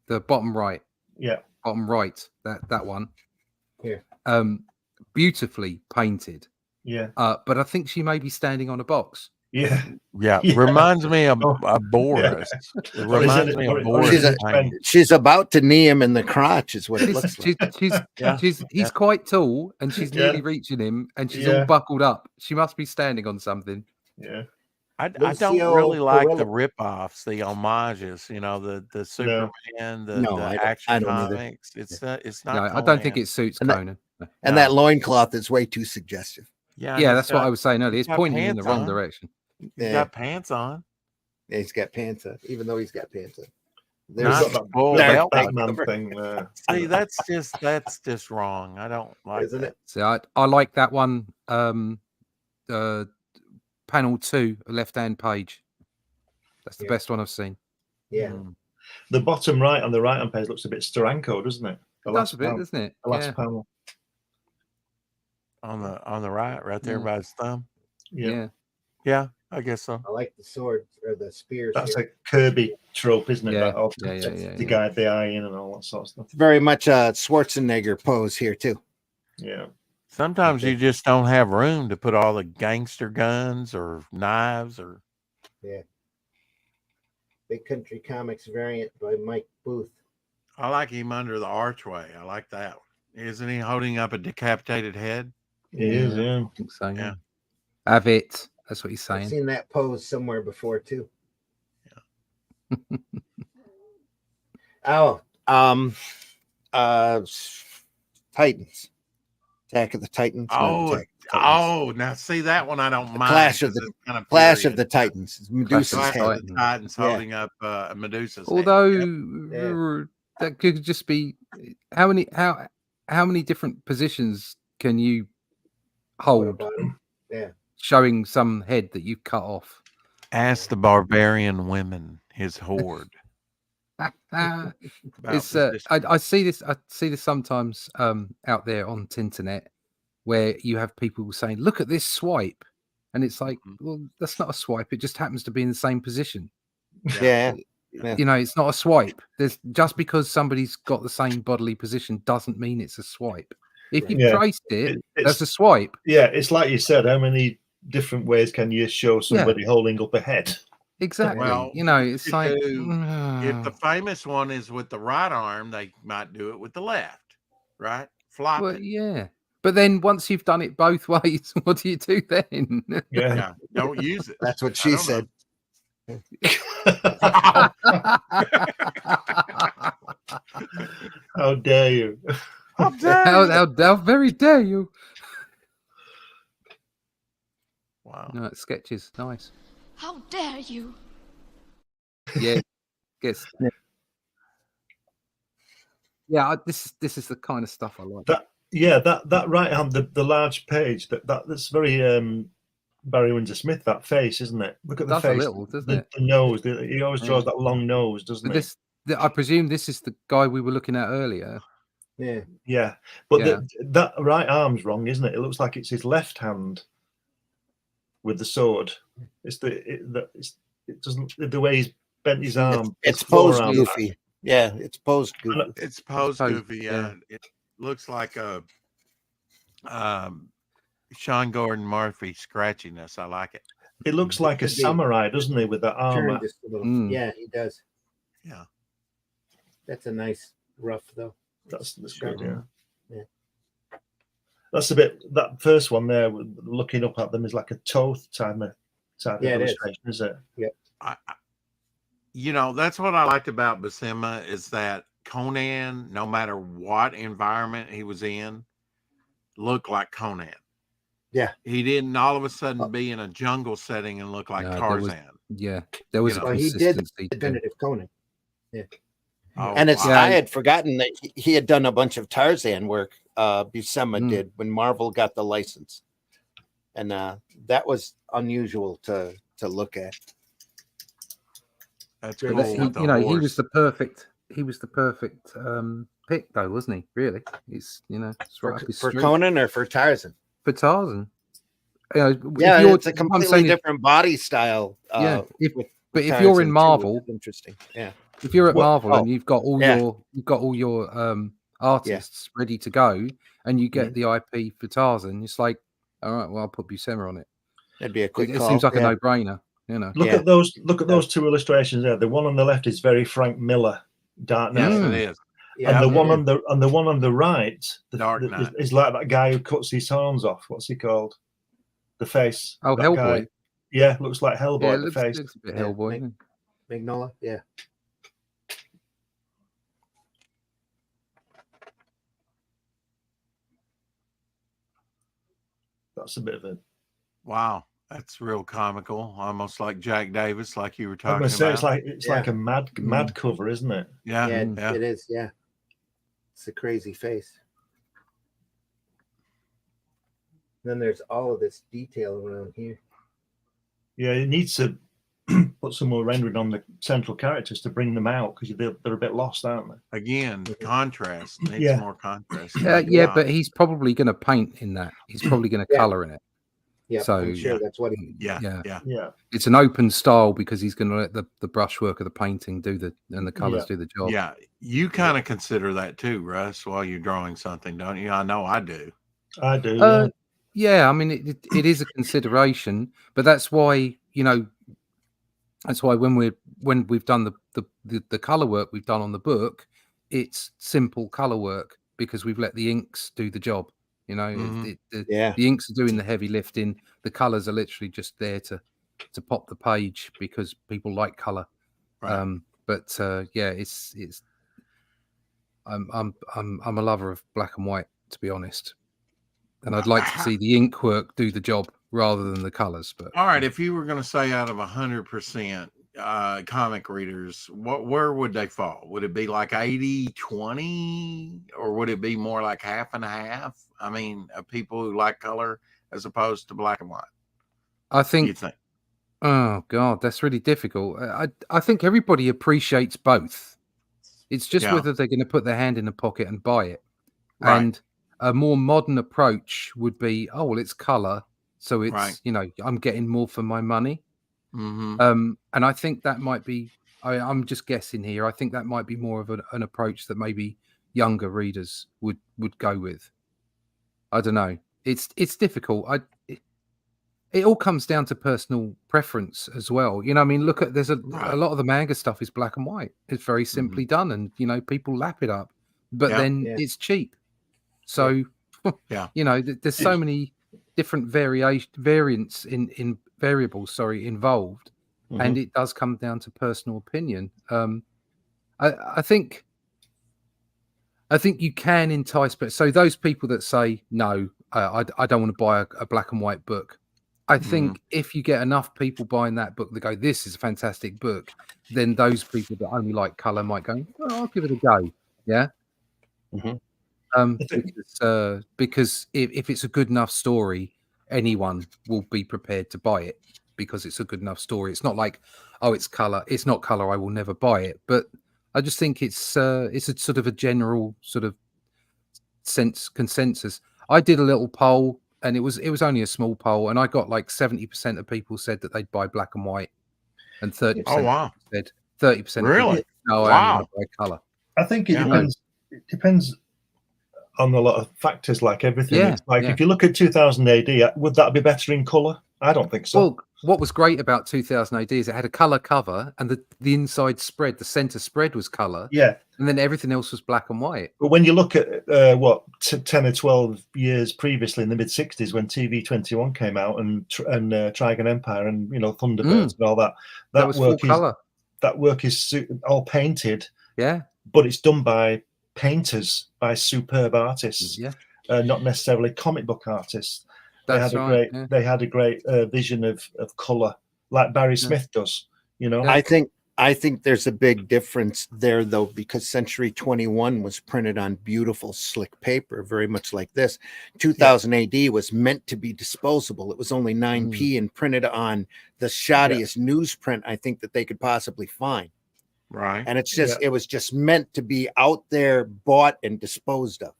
The bottom right. Yeah. Bottom right. That one. Here. Beautifully painted. Yeah. But I think she may be standing on a box. Yeah. Yeah, Yeah. reminds me of Oh, Boris. It Or is reminds it- me or- of or Boris. is it Payne. She's about to knee him in the crotch, is what it looks like. Yeah. He's quite tall, and she's Yeah. nearly reaching him, and she's all Yeah. buckled up. She must be standing on something. Yeah. I don't Lucio really like the Coelho- rip-offs, the homages. You know, the Superman, the No, I Action don't either. Comics. It's No, not. I don't think Conan. it suits And that- Conan. And that loincloth is way too suggestive. Yeah, Yeah, he's that's what got- I was saying earlier. he's It's got pointing you in the pants wrong on. direction. He's Yeah. got pants on. Yeah, he's got pants on, even though he's got pants on. Not He's got that full Dark belt. Batman thing. See, that's just wrong. I don't like Isn't that. it? So I like that one. Panel 2, left-hand page. That's the Yeah. best one I've seen. Yeah. Mm. The bottom right on the right-hand page looks a bit Steranko, doesn't it? It does a bit, doesn't it? The last Yeah. panel. On the right there Mm. by his thumb. Yeah. Yeah, I guess so. I like the sword or the spears. That's a Kirby trope, isn't it? Yeah. That of Yeah, the guy at the eye in and all that sort of stuff. very much a Schwarzenegger pose here too. Yeah. Sometimes you just don't have room to put all the gangster guns or knives or. Big Country Comics variant by Mike Booth. I like him under the archway. I like that one. Isn't he holding up a decapitated head? It is, yeah. I think so. Yeah. Have it. That's what he's I've saying. seen that pose somewhere before too. Oh, Titans. Attack of the Titans. not Oh, Attack of the Titans. now see that one I don't mind. Clash of 'cause the- it's kind of Clash of period. the Titans. It's Medusa's Clash head. of the Titans Yeah. holding up Medusa's head. Although Yeah. that could just be how many different positions can you What hold, about him? Yeah. showing some head that you've cut off? Ask the barbarian women, his horde. about It's position. I see this sometimes out there on Tinternet where you have people saying, "Look at this swipe," and it's like, well, that's not a swipe. It just happens to be in the same position. Yeah. You know, it's not a swipe. There's just because somebody's got the same bodily position doesn't mean it's a swipe. If you Yeah. traced it, It's- that's a swipe. Yeah, it's like you said, how many different ways can you show somebody holding up a head? Exactly. Well, you know, it's you like do- If the famous one is with the right arm, they might do it with the left, right? Flop well, it. yeah. But then once you've done it both ways, what do you do then? Yeah. Yeah, don't use it. That's what I she don't said. How dare you? I'm done. how very dare you? Wow. No, it's sketches. Nice. How dare you? Yeah. Gets. Yeah, this is the kind of stuff I like. That right hand, the large page, that's very Barry Windsor Smith, that face, isn't it? Look at the Does a face. little, doesn't the, it? The nose. He always draws that long nose, doesn't But he? I presume this is the guy we were looking at earlier. Yeah. Yeah. But Yeah. that right arm's wrong, isn't it? It looks like it's his left hand with the sword. It doesn't, the way he's bent his arm. It's his posed forearm. goofy. Yeah, it's posed goofy. It's posed Posed, goofy. yeah. It looks like a Sean Gordon Murphy scratchiness. I like it. It looks like a Could be. samurai, doesn't he, with that Turn armor? just a little. Mm. Yeah, he does. Yeah. That's a nice rough though. That's Sure. good, yeah. Yeah. That's a bit. That first one there, looking up at them, is like a Toth type of Yeah, it is. illustration, is it? That's what I liked about Buscema is that Conan, no matter what environment he was in, looked like Conan. Yeah. He didn't all of a sudden be in a jungle setting and look like No, Tarzan. There was You a know. Well, he did consistency. to it. definitive Conan. Oh, And it's wow. I had forgotten that he had done a bunch of Tarzan work. Buscema Mm. did when Marvel got the license. And that was unusual to look at. That's But cool. He, with the you know, horse. he was the perfect pick though, wasn't he? Really, it's it's right up his For street. Conan or for Tarzan? For Tarzan. You know, Yeah, if you're, it's a I'm completely saying different body style. Yeah, with but if Tarzan you're in too, Marvel, which is interesting. Yeah. if you're at Well, Marvel oh, and you've got all your artists ready to go, and you get the IP for Tarzan, it's like, all right, well, I'll put Buscema on it. That'd be a quick It call. seems like a no-brainer. You know. Look at those. Look at those two illustrations there. The one on the left is very Frank Miller, Dark Knight. Yes, it is. Yeah, And the one on the right, Dark Knight. is like that guy who cuts his horns off. What's he called? The face. Oh, that Hellboy. Guy. Yeah, looks like Hellboy. Yeah, The looks face. a bit Hellboy. Magnolia. Yeah. That's a bit of a. Wow, that's real comical, almost like Jack Davis, like you were talking I'm gonna say about. it's like a mad cover, isn't it? Yeah, It is. Yeah, it's a crazy face. Then there's all of this detail around here. Yeah, it needs to put some more rendering on the central characters to bring them out because they're a bit lost, aren't they? Again, contrast needs more contrast. Yeah, but he's probably going to paint in that. He's probably going to color in it. Yeah, so I'm sure that's what he. Yeah. It's an open style because he's going to let the brushwork of the painting do the colors do the job. Yeah, you kind of consider that too, Russ, while you're drawing something, don't you? I know I do. I do. Yeah, I mean it is a consideration, but that's why when we've done the color work we've done on the book, it's simple color work because we've let the inks do the job. The inks are doing the heavy lifting. The colors are literally just there to pop the page because people like color. Right. It's I'm a lover of black and white, to be honest, and I'd like to see the ink work do the job rather than the colors. But all right, if you were going to say out of 100% comic readers, where would they fall? Would it be like 80-20, or would it be more like half and half? I mean, of people who like color as opposed to black and white. I think. You think? Oh God, that's really difficult. I think everybody appreciates both. It's just whether they're going to put their hand in the pocket and buy it. Right. And a more modern approach would be, oh well, it's color, so it's I'm getting more for my money. Mm-hmm. And I think that might be. I'm just guessing here. I think that might be more of an approach that maybe younger readers would go with. I don't know. It's difficult. It all comes down to personal preference as well. I mean, look at there's a lot of the manga stuff is black and white. It's very simply done, and people lap it up. But then it's cheap. So there's so many different variants in variables. Involved, and it does come down to personal opinion. I think you can entice, but so those people that say no, I don't want to buy a black and white book. I think if you get enough people buying that book that go, this is a fantastic book, then those people that only like color might go, well, I'll give it a go. Yeah. Because if it's a good enough story, anyone will be prepared to buy it because it's a good enough story. It's not like, oh, it's color. It's not color. I will never buy it. But I just think it's a sort of a general sort of consensus. I did a little poll. And it was only a small poll, and I got like 70% of people said that they'd buy black and white, and 30% said 30%. Really? No, I only buy color. I think it depends. It depends on a lot of factors, like everything. Yeah, it's like if you look at 2000 AD, would that be better in color? I don't think so. Well, what was great about 2000 AD is it had a color cover, and the inside spread, the center spread was color. Yeah. And then everything else was black and white. But when you look at 10 or 12 years previously in the mid 60s when TV21 came out and Trigon Empire and Thunderbirds and all that was full color. That work is all painted. Yeah. But it's done by painters, by superb artists. Yeah. Not necessarily comic book artists. That's right. They had a great vision of color, like Barry Smith does. I think there's a big difference there, though, because Century 21 was printed on beautiful, slick paper, very much like this. 2000 AD was meant to be disposable. It was only 9p and printed on the shoddiest newsprint I think that they could possibly find. Right. And it was just meant to be out there, bought and disposed of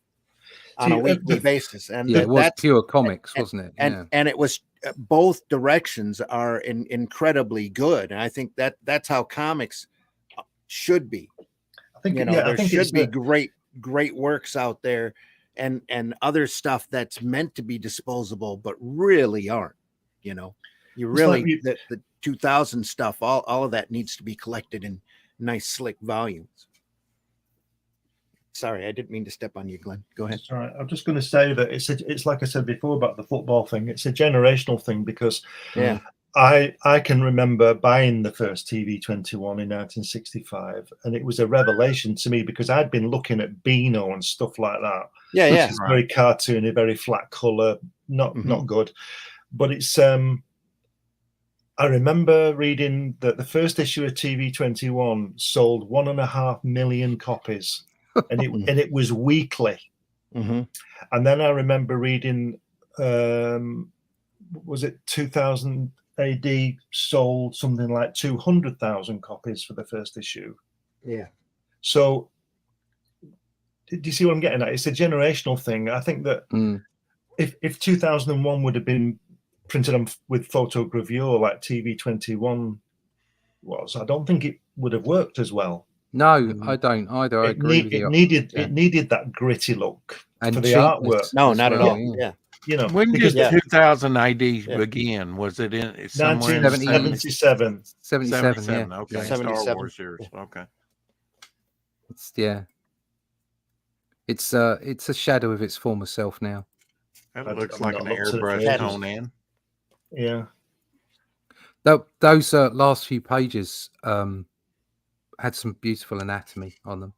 on a weekly basis. And it was pure comics, wasn't it? And it was both directions are incredibly good, and I think that's how comics should be. I think there should be great works out there, and other stuff that's meant to be disposable but really aren't. You really like the 2000 stuff, all of that needs to be collected in nice slick volumes. Sorry, I didn't mean to step on you, Glenn. Go ahead. That's right. I'm just going to say that it's like I said before about the football thing. It's a generational thing because I can remember buying the first TV-21 in 1965, and it was a revelation to me because I'd been looking at Beano and stuff like that. Yeah, which yeah. is very cartoony, very flat color, not good. But it's I remember reading that the first issue of TV-21 sold 1.5 million copies, and it was weekly. And then I remember reading, was it 2000 AD sold something like 200,000 copies for the first issue. Yeah. So, do you see what I'm getting at? It's a generational thing. I think that if 2001 would have been printed on with photogravure like TV-21 was, I don't think it would have worked as well. No, I don't either. I agree with you. It needed that gritty look and for the artwork. No, not at all. Yeah. You know, when did 2000 AD begin? Was it in somewhere in 1977? 77, yeah. Okay, 77. Star Wars years. Okay. It's a shadow of its former self now. That looks like an airbrush Conan. Yeah. Those last few pages had some beautiful anatomy on them.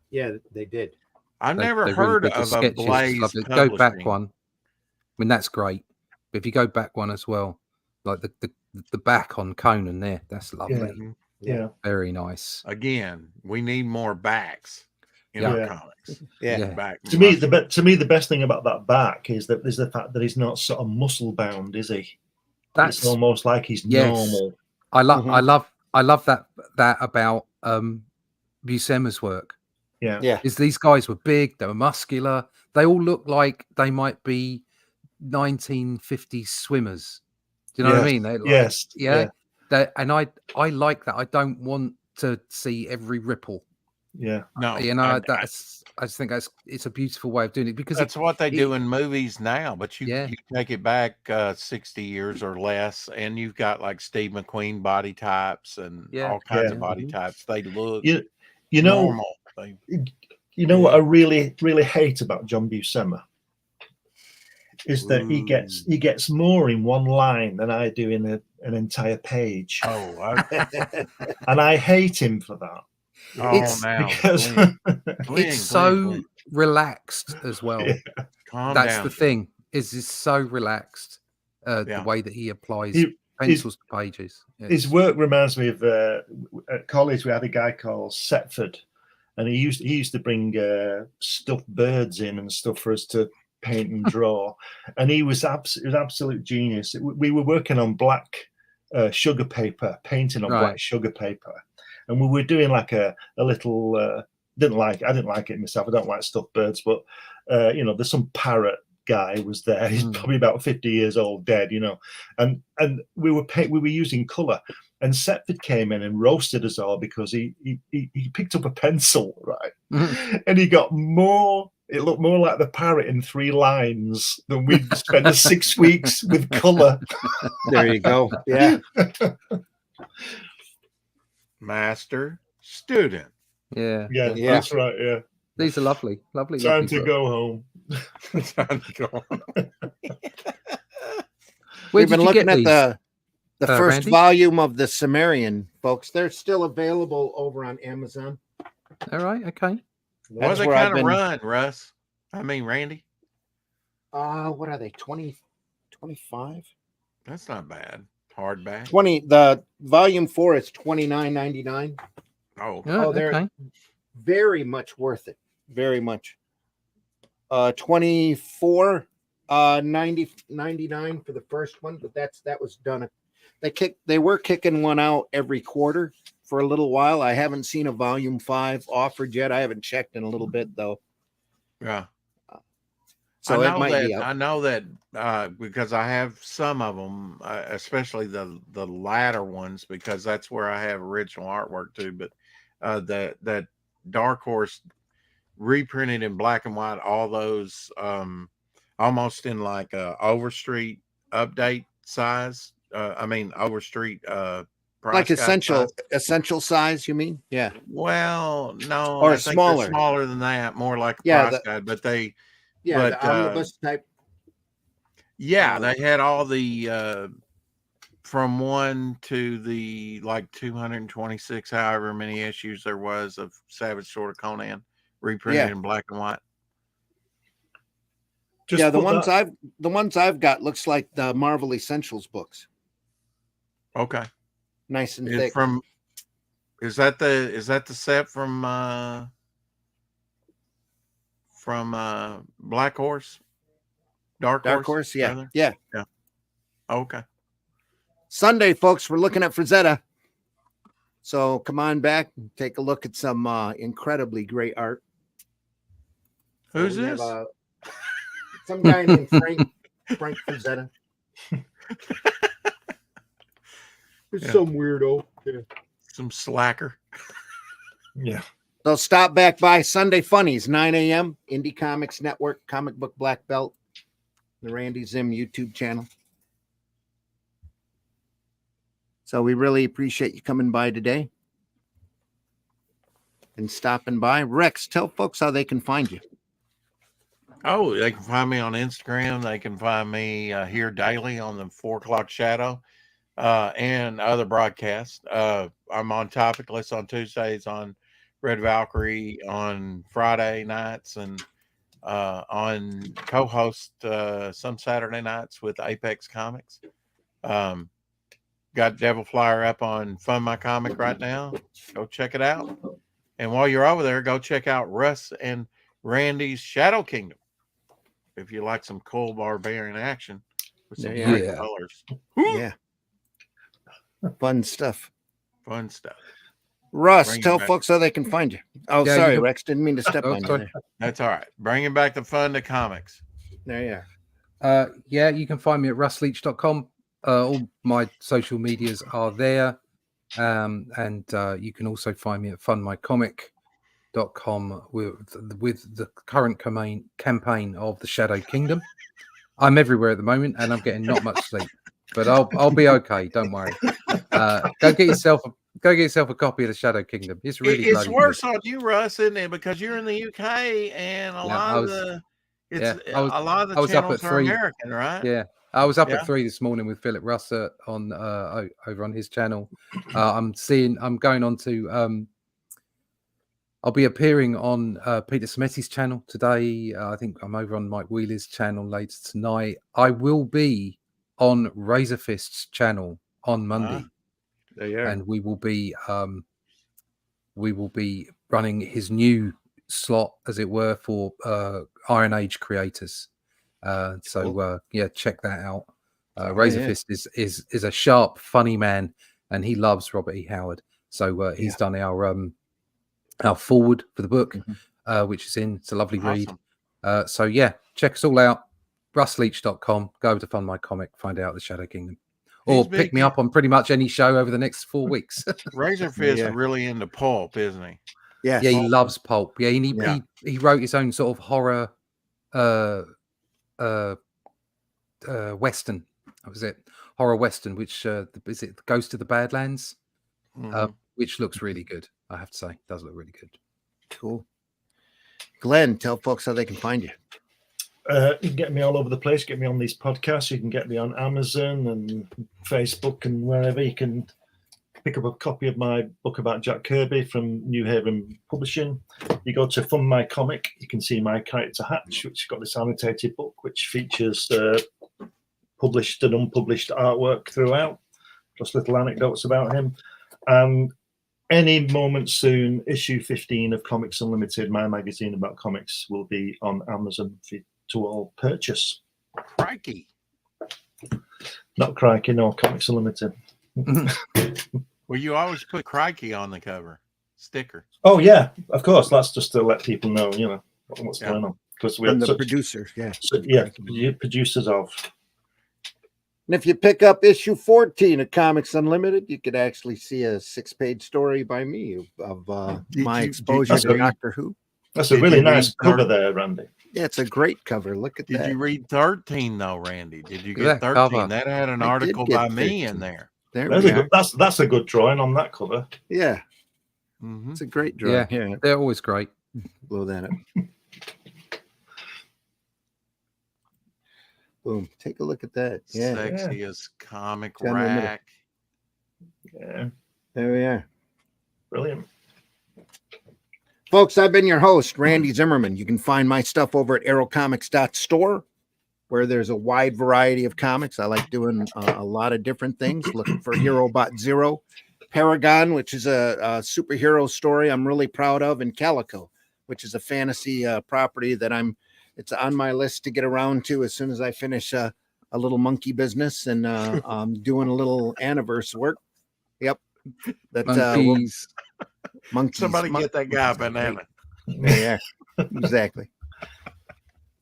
Yeah, they did. I've never heard of a Ablaze. Go back one. I mean, that's great. But if you go back one as well, like the back on Conan there, that's lovely. Yeah. Very nice. Again, we need more backs in our comics. Back to me, the best thing about that back is that there's the fact that he's not sort of muscle bound, is he? It's almost like he's normal. I love that about Buscema's work. Yeah. Is these guys were big, they were muscular, they all look like they might be 1950s swimmers. Do you know what I mean? And I like that. I don't want to see every ripple. Yeah. No. I just think it's a beautiful way of doing it because that's what they do in movies now. But you take it back 60 years or less, and you've got like Steve McQueen body types and all kinds of body types. They look normal. You know what I really, really hate about John Buscema is that he gets more in one line than I do in an entire page. And I hate him for that. It's so relaxed as well. That's the thing. Is so relaxed. The way that he applies pencils to pages. His work reminds me of at college we had a guy called Setford, and he used to bring stuffed birds in and stuff for us to paint and draw, and he was absolute genius. We were working on black sugar paper, painting on black sugar paper, and we were doing like a little. I didn't like it myself. I don't like stuffed birds, but there's some parrot guy was there. He's probably about 50 years old, dead, and we were using color, and Setford came in and roasted us all because he picked up a pencil, right, and he got more. It looked more like the parrot in 3 lines than we'd spent 6 weeks with color. There you go. Yeah. Master, student. Yeah, that's right. Yeah. These are lovely. Time to go home. Time to go home. We've been looking at the first Randy? volume of the Cimmerian, folks. They're still available over on Amazon. All right. Okay. What do they kind of run, Russ? I mean, Randy? What are they? 20, 25? That's not bad. Hardback. 20. The volume 4 is $29.99. Oh, they're very much worth it. Very much. 24 $99 for the first one, but that was done. They were kicking one out every quarter for a little while. I haven't seen a volume 5 offered yet. I haven't checked in a little bit though. Yeah. So I know that because I have some of them, especially the latter ones, because that's where I have original artwork too. But that Dark Horse reprinted in black and white, all those almost in like a Overstreet update size. Overstreet price Like guide size. essential size, you mean? Yeah. Well, no, Or I think they're smaller. smaller than that, more like a Yeah, price guide, but they the omnibus type. yeah, they had all the from 1 to the like 226, however many issues there was of Savage Sword of Conan reprinted in black and white. Just the ones I've got looks like the Marvel Essentials books. Okay. Nice and thick. Is that the set from Black Horse? Dark Horse? Yeah. Rather? Yeah. Yeah. Okay. Sunday, folks, we're looking at Frazetta. So come on back and take a look at some incredibly great art. Who's this? Some guy named Frank Frazetta. It's some weirdo. Yeah. Some slacker. Yeah. So stop back by Sunday Funnies, 9 a.m. Indie Comics Network, Comic Book Black Belt, the Randy Zim YouTube channel. So we really appreciate you coming by today and stopping by. Rex, tell folks how they can find you. Oh, they can find me on Instagram. They can find me here daily on the 4 o'clock shadow and other broadcasts. I'm on Topicless on Tuesdays, on Red Valkyrie on Friday nights, and on co-host some Saturday nights with Apex Comics. Got Devil Flyer up on Fund My Comic right now. Go check it out. And while you're over there, go check out Russ and Randy's Shadow Kingdom. If you like some cool barbarian action with some great colors. Yeah. Fun stuff. Fun stuff. Russ, tell folks how they can find you. Oh, Yeah, sorry, Rex. Didn't mean to step on you there. That's all right. Bringing back the fun to comics. There you are. Yeah, you can find me at russleach.com. All my social medias are there. And you can also find me at fundmycomic.com with the current campaign of the Shadow Kingdom. I'm everywhere at the moment and I'm getting not much sleep, but I'll be okay. Don't worry. Go get yourself a copy of the Shadow Kingdom. It's really it's worse good. on you, Russ, isn't it? Because you're in the UK and a lot of the channels are American, right? Yeah. I was up at 3 this morning with Philip Russert on over on his channel. I'm going on to I'll be appearing on Peter Smetty's channel today. I think I'm over on Mike Wheeler's channel later tonight. I will be on Razor Fist's channel on Monday. There you are. And we will be running his new slot, as it were, for Iron Age creators. Check that out. Razor Fist is a sharp, funny man, and he loves Robert E. Howard. So he's done our forward for the book, which is in. It's a lovely read. Check us all out. russleach.com. Go over to Fund My Comic, find out the Shadow Kingdom. Or pick me up on pretty much any show over the next 4 weeks. Razor Fist is really into pulp, isn't he? Yeah. Yeah, he loves pulp. Yeah, he wrote his own sort of horror western. What was it? Horror western, which is it Ghost of the Badlands? Which looks really good, I have to say. It does look really good. Cool. Glenn, tell folks how they can find you. You can get me all over the place. Get me on these podcasts. You can get me on Amazon and Facebook and wherever. You can pick up a copy of my book about Jack Kirby from New Haven Publishing. You go to Fund My Comic. You can see my character Hatch, which got this annotated book, which features published and unpublished artwork throughout, plus little anecdotes about him. And any moment soon, issue 15 of Comics Unlimited, my magazine about comics, will be on Amazon to all purchase. Crikey. Not Crikey, no, Comics Unlimited. Well, you always put Crikey on the cover sticker. Oh, yeah, of course. That's just to let people know, what's going on. Because we're the producers, producers of. And if you pick up issue 14 of Comics Unlimited, you could actually see a 6-page story by me of my exposure to Doctor Who. That's a really nice cover there, Randy. Yeah, it's a great cover. Look at Did that. you read 13 though, Randy? Did you Look at get that 13? cover. That had an I did article get by me 13. in there. There There's we a are. good, that's a good drawing on that cover. Yeah, Mhm. it's a great drawing. Yeah, Here, they're always great. blow that up. Boom. Take a look at that. Yeah, Sexiest comic Down the middle. rack. Yeah, there we are. brilliant. Folks, I've been your host, Randy Zimmerman. You can find my stuff over at aerocomics.store, where there's a wide variety of comics. I like doing a lot of different things. Looking for HeroBot Zero, Paragon, which is a superhero story I'm really proud of, and Calico, which is a fantasy property that it's on my list to get around to as soon as I finish a little monkey business and I'm doing a little anniversary work. Yep. Monkeys. Monkeys. Somebody get that guy a banana. Yeah, exactly.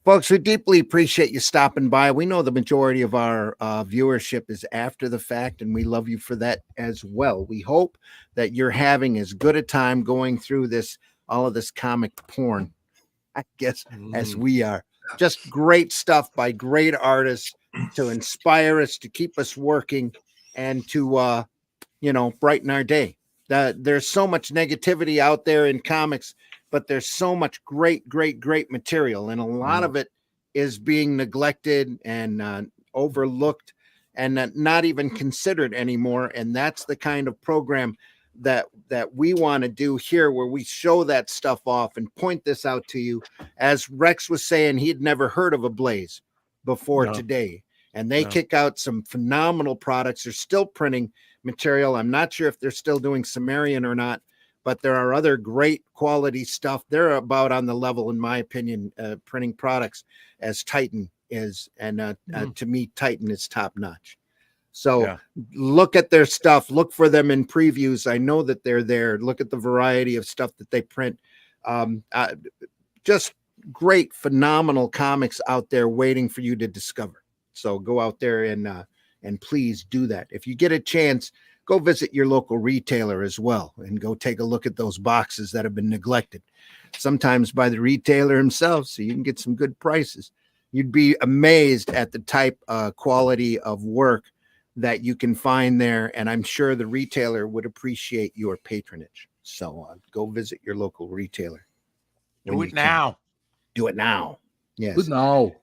Folks, we deeply appreciate you stopping by. We know the majority of our viewership is after the fact, and we love you for that as well. We hope that you're having as good a time going through all of this comic porn, I guess, as we are. Just great stuff by great artists to inspire us, to keep us working, and to, brighten our day. There's so much negativity out there in comics, but there's so much great material, and a lot of it is being neglected and overlooked and not even considered anymore. And that's the kind of program that we want to do here, where we show that stuff off and point this out to you. As Rex was saying, he'd never heard of Ablaze before today, and they kick out some phenomenal products. They're still printing material. I'm not sure if they're still doing Cimmerian or not, but there are other great quality stuff. They're about on the level, in my opinion, printing products as Titan is. And to me, Titan is top notch. So look at their stuff. Look for them in previews. I know that they're there. Look at the variety of stuff that they print. Just great, phenomenal comics out there waiting for you to discover. So go out there and please do that. If you get a chance, go visit your local retailer as well and go take a look at those boxes that have been neglected, sometimes by the retailer himself, so you can get some good prices. You'd be amazed at the type quality of work that you can find there, and I'm sure the retailer would appreciate your patronage. So go visit your local retailer. Do it now. Do it now. Yes. Good now.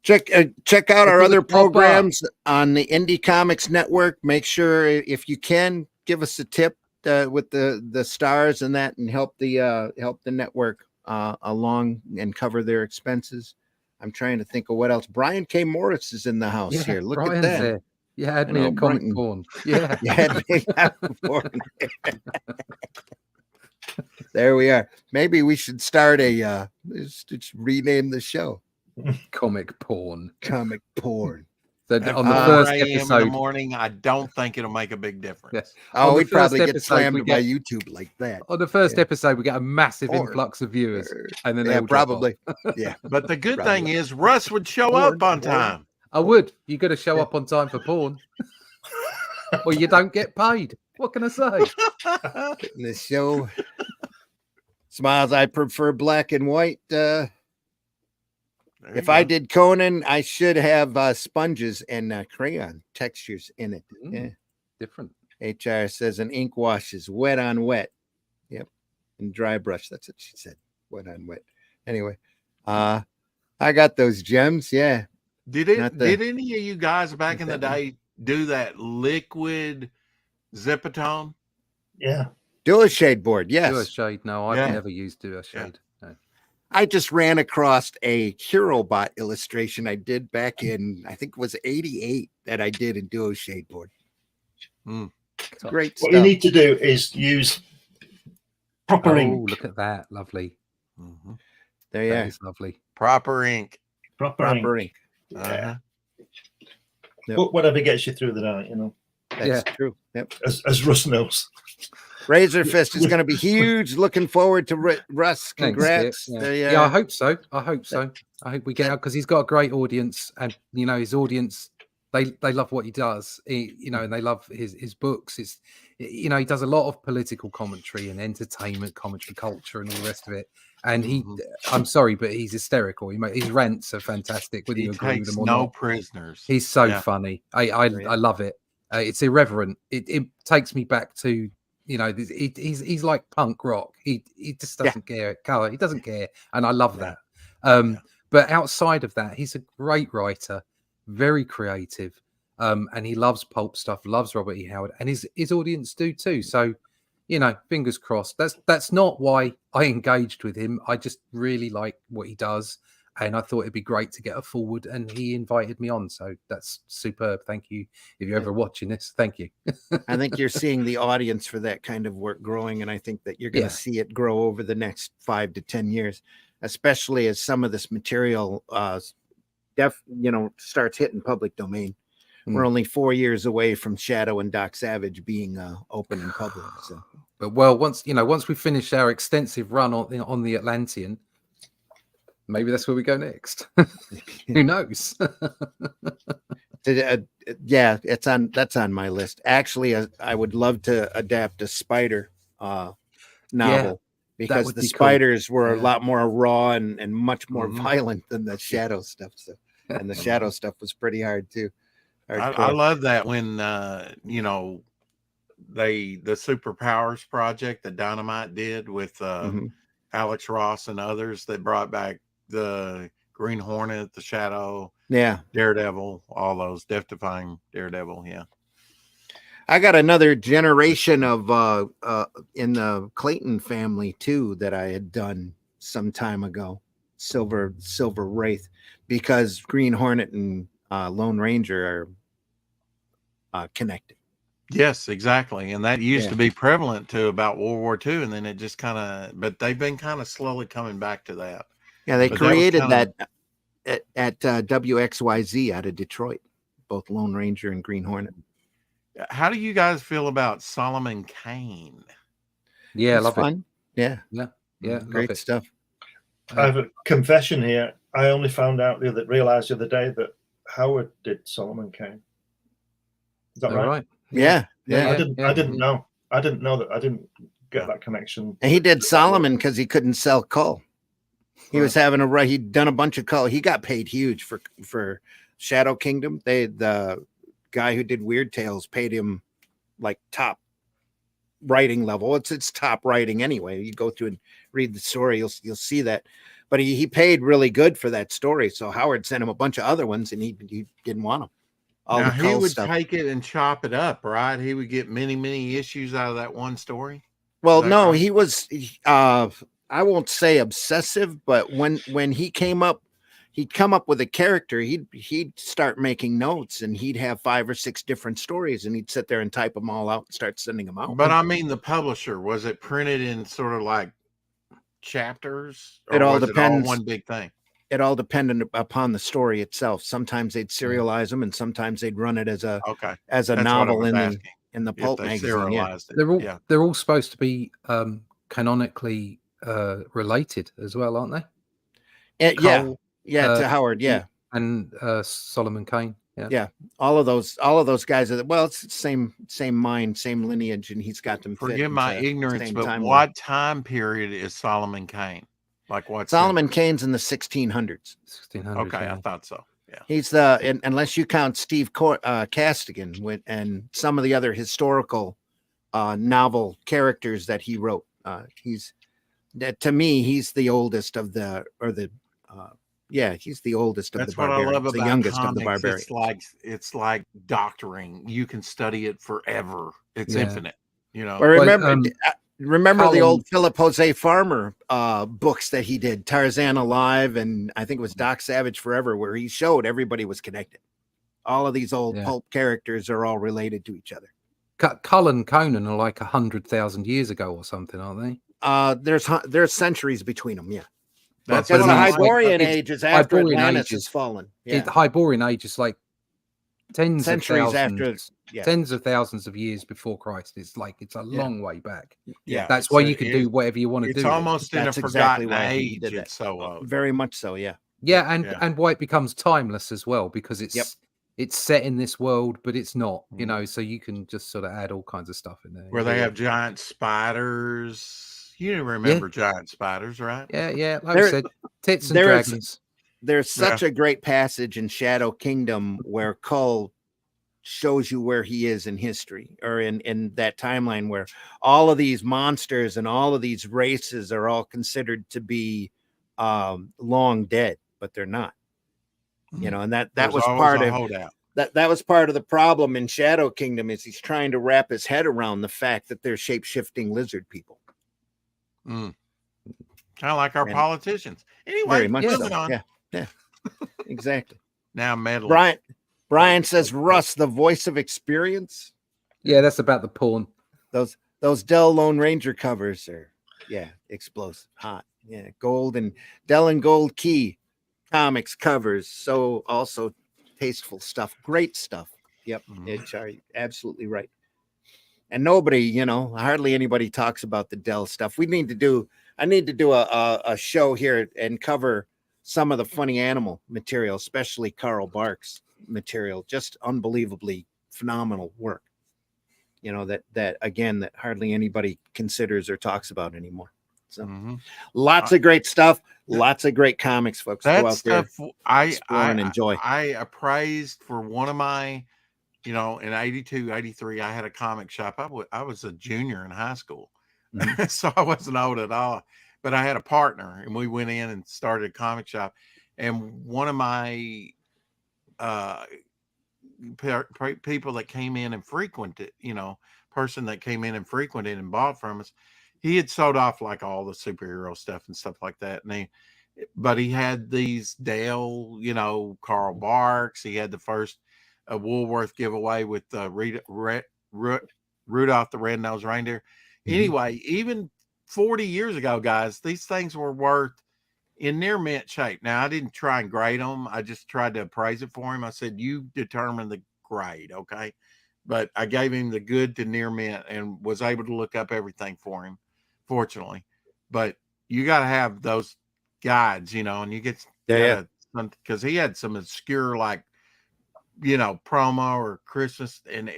Check out our other programs on the Indie Comics Network. Make sure, if you can, give us a tip with the stars and that, and help the network along and cover their expenses. I'm trying to think of what else. Brian K. Morris is in the house here. Look Brian's at that. There. You had me at comic porn. Yeah. You had me at porn. There we are. Maybe we should start just rename the show. Comic porn. Comic porn. So At on the 4 first a.m. episode, in the morning, I don't think it'll make a big difference. yes. Oh, we'd probably get episode, slammed by YouTube like that. On the first episode, we get a massive influx of viewers, and then they all drop probably. off. Yeah. But the good thing is Russ would show up on time. I would. You got to show up on time for porn, or you don't get paid. What can I say? In the show, Smiles, I prefer black and white. If I did Conan, I should have sponges and crayon textures in it. Yeah. Different. HR says an ink wash is wet on wet. Yep. And dry brush. That's what she said. Wet on wet. Anyway, I got those gems. Yeah. Did any of you guys back in the day do that liquid Zipatone? Yeah. Dual shade board. Yes. Dual shade. No, I've never used dual shade. No. I just ran across a HeroBot illustration I did back in, I think it was 88 that I did in duo shade board. It's great stuff. What you need to do is use proper ink. Oh, look at that. Lovely. There you are. Is lovely. Proper ink. Proper ink. Uh-huh. Yep. But whatever gets you through the night, That's true. Yep. As Russ knows. Razor Fist is going to be huge. Looking forward to Russ. Congrats. Thanks, yeah, I hope so. I hope we get out, because he's got a great audience, and his audience they love what he does, and they love his books. It's, he does a lot of political commentary and entertainment commentary, culture, and all the rest of it. And I'm sorry, but he's hysterical. His rants are fantastic, whether you agree with him or not. Prisoners. He's so funny. I love it. It's irreverent. It takes me back to, he's like punk rock. He just doesn't care color. He doesn't care, and I love that. But outside of that, he's a great writer, very creative, and he loves pulp stuff. Loves Robert E. Howard, and his audience do too. So, fingers crossed. That's not why I engaged with him. I just really like what he does, and I thought it'd be great to get a forward, and he invited me on. So that's superb. Thank you. If you're ever watching this, thank you. I think you're seeing the audience for that kind of work growing, and I think that you're going to see it grow over the next 5 to 10 years, especially as some of this material starts hitting public domain. We're only 4 years away from Shadow and Doc Savage being open in public. So, but once we finish our extensive run on the Atlantean, maybe that's where we go next. Who knows? That's on my list. Actually, I would love to adapt a spider novel, because the spiders were a lot more raw and much more violent than the Shadow stuff. So, and the Shadow stuff was pretty hard too. I love that when the Superpowers project that Dynamite did with Alex Ross and others that brought back the Green Hornet, the Shadow, Daredevil, all those, Death-defying Daredevil. I got another generation of in the Clayton family too that I had done some time ago, Silver Wraith, because Green Hornet and Lone Ranger are connected. Yes, exactly. And that used to be prevalent to about World War II, and then it just but they've been kind of slowly coming back to that. Yeah, they created that at WXYZ out of Detroit, both Lone Ranger and Green Hornet. How do you guys feel about Solomon Kane? Yeah, love it. Yeah, great stuff. I have a confession here. I only realized the other day that Howard did Solomon Kane. Is that right? Yeah. I didn't know. I didn't know that. I didn't get that connection. And he did Solomon because he couldn't sell Cull. He was he'd done a bunch of Cull. He got paid huge for Shadow Kingdom. The guy who did Weird Tales paid him like top writing level. It's top writing anyway. You go through and read the story, you'll see that. But he paid really good for that story. So Howard sent him a bunch of other ones, and he didn't want them. Now, he would take it and chop it up, right? He would get many issues out of that one story. Well, no, he was. I won't say obsessive, but when he came up, he'd come up with a character. He'd start making notes, and he'd have 5 or 6 different stories, and he'd sit there and type them all out and start sending them out. But I mean, the publisher, was it printed in sort of like chapters? It all depends. One big thing. It all depended upon the story itself. Sometimes they'd serialize them, and sometimes they'd run it as a novel in the pulp magazine. They're all supposed to be canonically related as well, aren't they? Cole, to Howard, and Solomon Kane. Yeah, all of those guys are it's the same mind, same lineage, and he's got them. Forgive my ignorance, but what time period is Solomon Kane? Like what? Solomon Kane's in the 1600s. Okay, I thought so. Yeah, he's unless you count Steve Castigan and some of the other historical novel characters that he wrote. To me, he's the oldest of he's the oldest of the barbarians. That's what I love about the youngest comics. Of the barbarians. It's like doctoring. You can study it forever. It's infinite. Well, remember the old Philip Jose Farmer books that he did, Tarzan Alive, and I think it was Doc Savage Forever, where he showed everybody was connected. All of these old pulp characters are all related to each other. Cull and Conan are like 100,000 years ago or something, aren't they? There's centuries between them. Yeah. That's the Hyborian age is after Atlantis has fallen. The Hyborian age is like tens of thousands of years before Christ. It's a long way back. Yeah, that's why you can do whatever you want to do. It's almost in a forgotten age. It's so very much so. Yeah. Yeah, and why it becomes timeless as well, because it's it's set in this world, but it's not, you know, so you can just sort of add all kinds of stuff in there. Where they have giant spiders. You remember giant spiders, right? Yeah. Like I said, tits and dragons. There's such a great passage in Shadow Kingdom where Kull shows you where he is in history, or in that timeline where all of these monsters and all of these races are all considered to be long dead, but they're not. You know, and that was part of that was part of the problem in Shadow Kingdom, is he's trying to wrap his head around the fact that they're shape-shifting lizard people. Kind of like our politicians. Anyway, moving on. Yeah, exactly. Now meddling. Brian says, Russ, the voice of experience. Yeah, that's about the porn. Those Dell Lone Ranger covers are, explosive, hot. Yeah, gold and Dell and Gold Key comics covers. So also tasteful stuff, great stuff. Yep, absolutely right. And nobody, hardly anybody talks about the Dell stuff. I need to do a show here and cover some of the funny animal material, especially Carl Barks material. Just unbelievably phenomenal work. That again, that hardly anybody considers or talks about anymore. So lots of great stuff, lots of great comics, folks. That go out stuff there, explore and enjoy. I appraised for one of my, in 82, 83, I had a comic shop. I was a junior in high school, so I wasn't old at all. But I had a partner, and we went in and started a comic shop. And one of my people that came in and frequented, person that came in and frequented and bought from us, he had sold off like all the superhero stuff and stuff like that. But he had these Dale, Carl Barks. He had the first Woolworth giveaway with Rudolph the Red-Nosed Reindeer. Anyway, even 40 years ago, guys, these things were worth in near mint shape. Now, I didn't try and grade them. I just tried to appraise it for him. I said, you determine the grade, okay? But I gave him the good to near mint and was able to look up everything for him, fortunately. But you got to have those guides, and you get because he had some obscure, like, promo or Christmas, and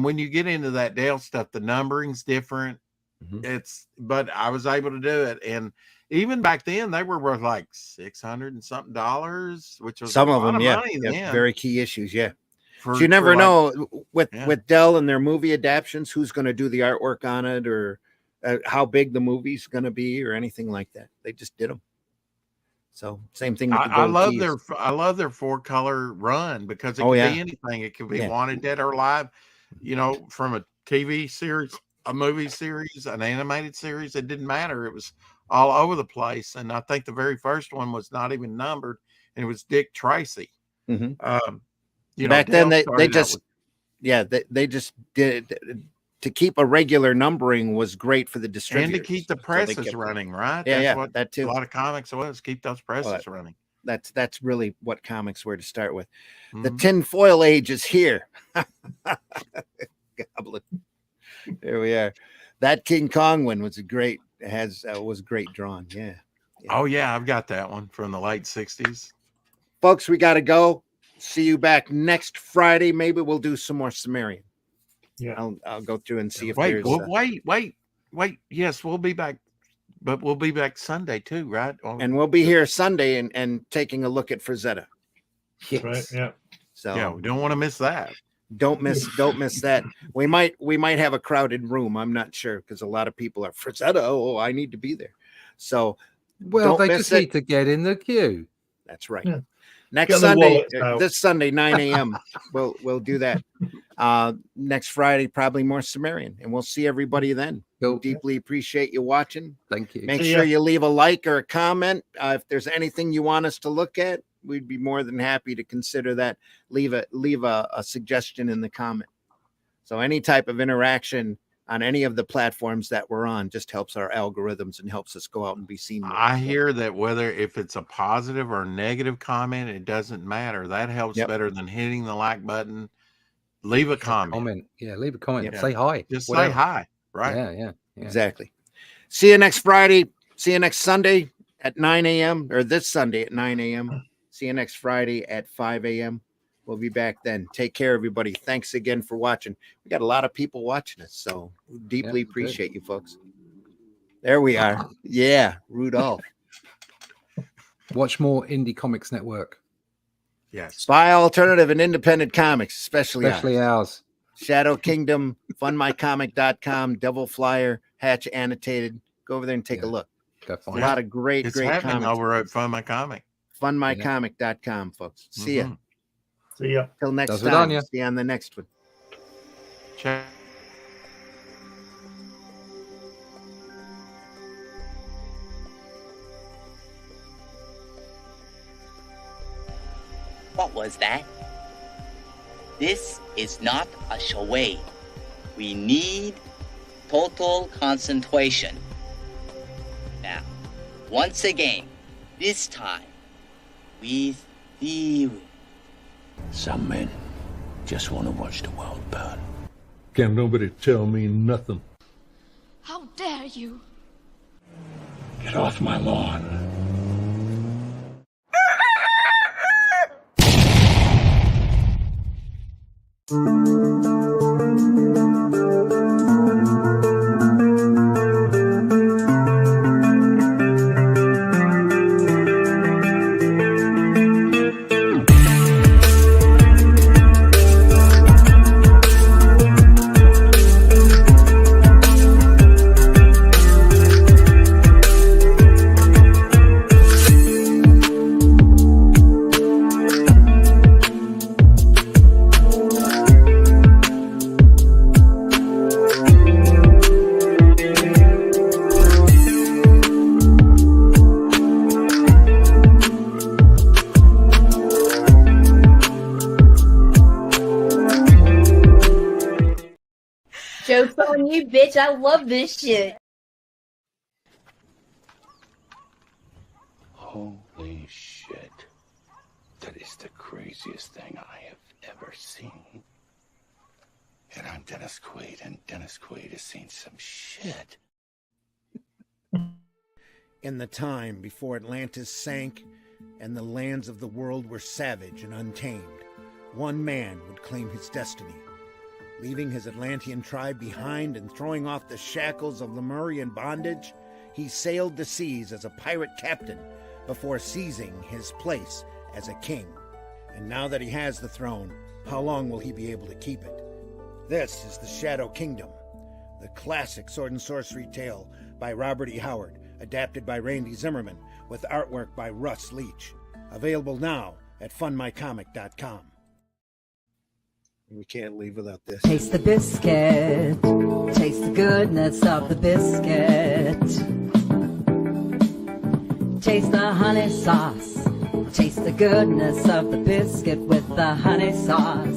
when you get into that Dale stuff, the numbering's different. But I was able to do it, and even back then they were worth like $600 and something, which was some of them, money very key issues, So you never know with Dell and their movie adaptions who's going to do the artwork on it, or how big the movie's going to be, or anything like that. They just did them. So same thing. With the I love their 4-color run, because it could be anything. It could be Wanted, Dead or Alive, from a TV series, a movie series, an animated series. It didn't matter. It was all over the place. And I think the very first one was not even numbered, and it was Dick Tracy. Back then they just did, to keep a regular numbering was great for the distributors, and to keep the presses running, right? That's what that too. A lot of comics was keep those presses running. That's really what comics were to start with. The tinfoil age is here. Goblin. There we are. That King Kong one was great drawn. Yeah. Oh yeah, I've got that one from the late 60s. Folks, we got to go. See you back next Friday. Maybe we'll do some more Cimmerian. Yeah, I'll go through and see if wait. Yes, we'll be back, but we'll be back Sunday too, right? And we'll be here Sunday and taking a look at Frazetta. Yes. Right. Yeah. So we don't want to miss that. Don't miss that. We might have a crowded room. I'm not sure, because a lot of people are Frazetta. Oh, I need to be there. So they just need to get in the queue. That's right. Yeah. Next Sunday, this Sunday, 9 a.m. We'll do that. Next Friday, probably more Cimmerian, and we'll see everybody then. Cool. Deeply appreciate you watching. Thank you. Make sure you leave a like or a comment. If there's anything you want us to look at, we'd be more than happy to consider that. Leave a suggestion in the comment. So any type of interaction on any of the platforms that we're on just helps our algorithms and helps us go out and be seen more. I hear that if it's a positive or negative comment, it doesn't matter. That helps better than hitting the like button. Leave a comment. Yeah, leave a comment. Say hi. Just say hi. Right. Yeah. Exactly. See you next Friday. See you next Sunday at 9 a.m. or this Sunday at 9 a.m. See you next Friday at 5 a.m. We'll be back then. Take care, everybody. Thanks again for watching. We got a lot of people watching us, so we deeply appreciate you folks. There we are. Yeah, Rudolph. Watch more Indie Comics Network. Yes. Buy alternative and independent comics, especially ours. Shadow Kingdom, funmycomic.com, Devil Flyer, Hatch Annotated. Go over there and take a look. Go find a lot of great happening comics over at Fun My Comic. Funmycomic.com, folks. See ya. See ya. Till next Does time. Vidania. See you on the next one. Check. What was that? This is not a charade. We need total concentration. Now, once again, this time, with theory. Some men just want to watch the world burn. Can't nobody tell me nothing. How dare you? Get off my lawn. Joke's on you, bitch. I love this shit. Holy shit. That is the craziest thing I have ever seen. And I'm Dennis Quaid, and Dennis Quaid has seen some shit. In the time before Atlantis sank and the lands of the world were savage and untamed, one man would claim his destiny. Leaving his Atlantean tribe behind and throwing off the shackles of Cimmerian bondage, he sailed the seas as a pirate captain before seizing his place as a king. And now that he has the throne, how long will he be able to keep it? This is the Shadow Kingdom, the classic sword and sorcery tale by Robert E. Howard, adapted by Randy Zimmerman, with artwork by Russ Leach. Available now at funmycomic.com. We can't leave without this. Taste the biscuit. Taste the goodness of the biscuit. Taste the honey sauce. Taste the goodness of the biscuit with the honey sauce.